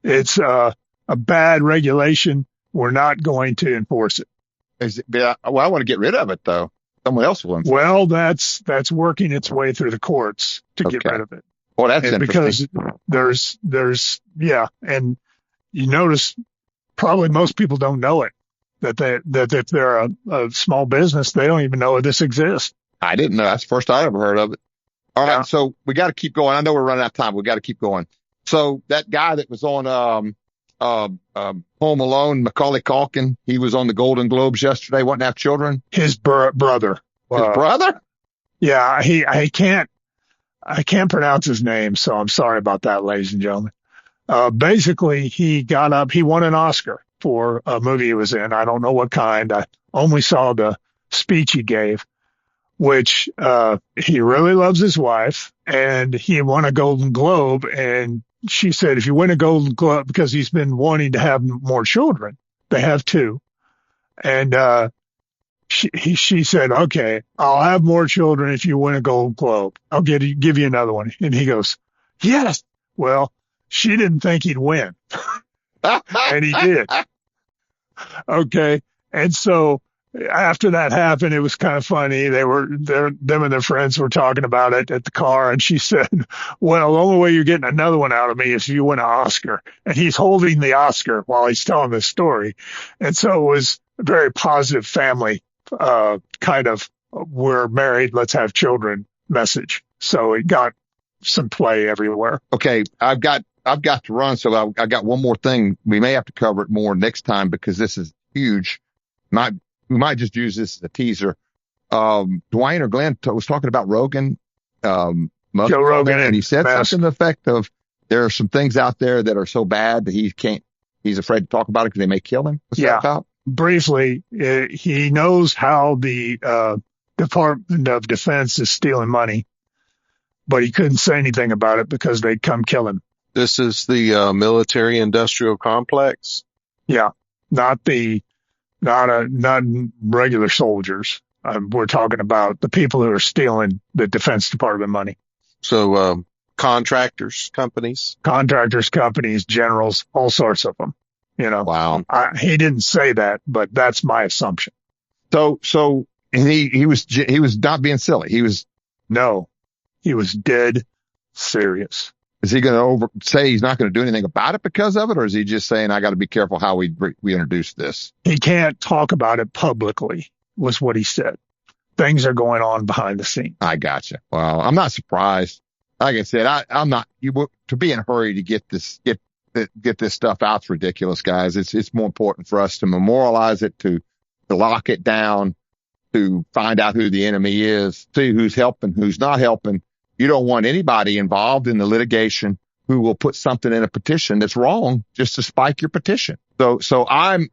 It's a bad regulation. We're not going to enforce it.
I want to get rid of it though. Someone else will.
Well, that's working its way through the courts to get rid of it.
Well, that's interesting.
Because there's and you notice probably most people don't know it, that if they're a small business, they don't even know this exists.
I didn't know. That's the first I ever heard of it. All right. So we got to keep going. I know we're running out of time. We got to keep going. So that guy that was on, Home Alone, Macaulay Culkin, he was on the Golden Globes yesterday, wanting to have children.
His brother.
His brother?
Yeah. I can't pronounce his name, so I'm sorry about that, ladies and gentlemen. Basically, he got up. He won an Oscar for a movie he was in. I don't know what kind. I only saw the speech he gave, which he really loves his wife, and he won a Golden Globe. And she said, if you win a Golden Globe, because he's been wanting to have more children, they have two. And she said, okay, I'll have more children if you win a Golden Globe. I'll give you another one. And he goes, yes. Well, she didn't think he'd win. And he did. Okay. And so after that happened, it was kind of funny. Them and their friends were talking about it at the car. And she said, well, the only way you're getting another one out of me is if you win an Oscar. And he's holding the Oscar while he's telling this story. And so it was a very positive family, kind of, we're married, let's have children message. So it got some play everywhere.
Okay. I've got to run. So I got one more thing. We may have to cover it more next time because this is huge. We might just use this as a teaser. Dwayne or Glenn was talking about Rogan,
Joe Rogan,
and he said something to the effect of there are some things out there that are so bad that he's afraid to talk about it because they may kill him. What's that about?
Briefly, he knows how the Department of Defense is stealing money, but he couldn't say anything about it because they'd come kill him.
This is the military industrial complex.
Yeah, not regular soldiers. We're talking about the people who are stealing the Defense Department money.
So contractors, companies,
generals, all sorts of them.
Wow.
He didn't say that, but that's my assumption.
So and he was not being silly. He was
dead serious.
Is he going to say he's not going to do anything about it because of it? Or is he just saying, I got to be careful how we introduce this?
He can't talk about it publicly, was what he said. Things are going on behind the scenes.
I gotcha. Well, I'm not surprised. Like I said, I'm not, to be in a hurry to get this stuff out's ridiculous, guys. It's more important for us to memorialize it, to lock it down, to find out who the enemy is, see who's helping, who's not helping. You don't want anybody involved in the litigation who will put something in a petition that's wrong just to spike your petition. So I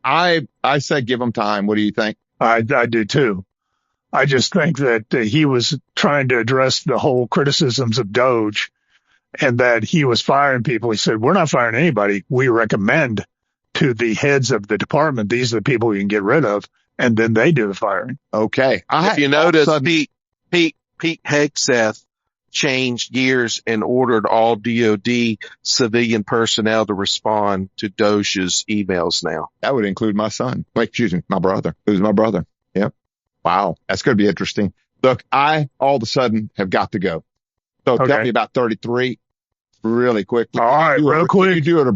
say give them time. What do you think?
I do too. I just think that he was trying to address the whole criticisms of Doge and that he was firing people. He said, we're not firing anybody. We recommend to the heads of the department, these are the people you can get rid of. And then they do the firing.
Okay.
If you notice, Pete Hegseth changed gears and ordered all DOD civilian personnel to respond to Doge's emails now.
That would include my son. My brother. Who's my brother? Yep. Wow. That's going to be interesting. Look, I all of a sudden have got to go. So tell me about 33 really quickly.
All right, real quick.
I do
a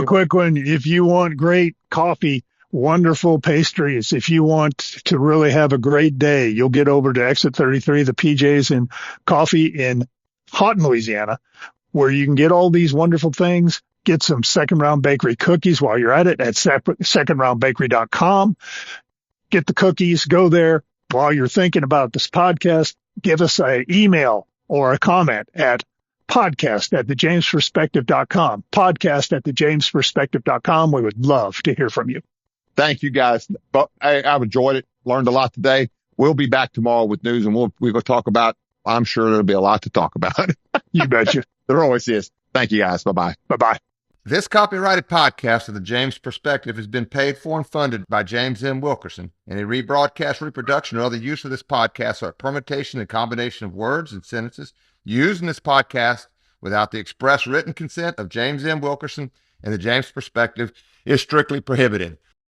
quick one. If you want great coffee, wonderful pastries, if you want to really have a great day, you'll get over to Exit 33, the PJs and Coffee in Houghton, Louisiana, where you can get all these wonderful things. Get some Second Round Bakery cookies while you're at it at secondroundbakery.com. Get the cookies, go there. While you're thinking about this podcast, give us an email or a comment at podcast@thejamesperspective.com. Podcast@thejamesperspective.com. We would love to hear from you.
Thank you, guys. But I've enjoyed it. Learned a lot today. We'll be back tomorrow with news, and we'll talk about. I'm sure there'll be a lot to talk about.
You betcha.
There always is. Thank you, guys. Bye-bye.
Bye-bye.
This copyrighted podcast of The James Perspective has been paid for and funded by James M. Wilkerson. Any rebroadcast, reproduction, or other use of this podcast are a permutation and combination of words and sentences used in this podcast without the express written consent of James M. Wilkerson and The James Perspective is strictly prohibited.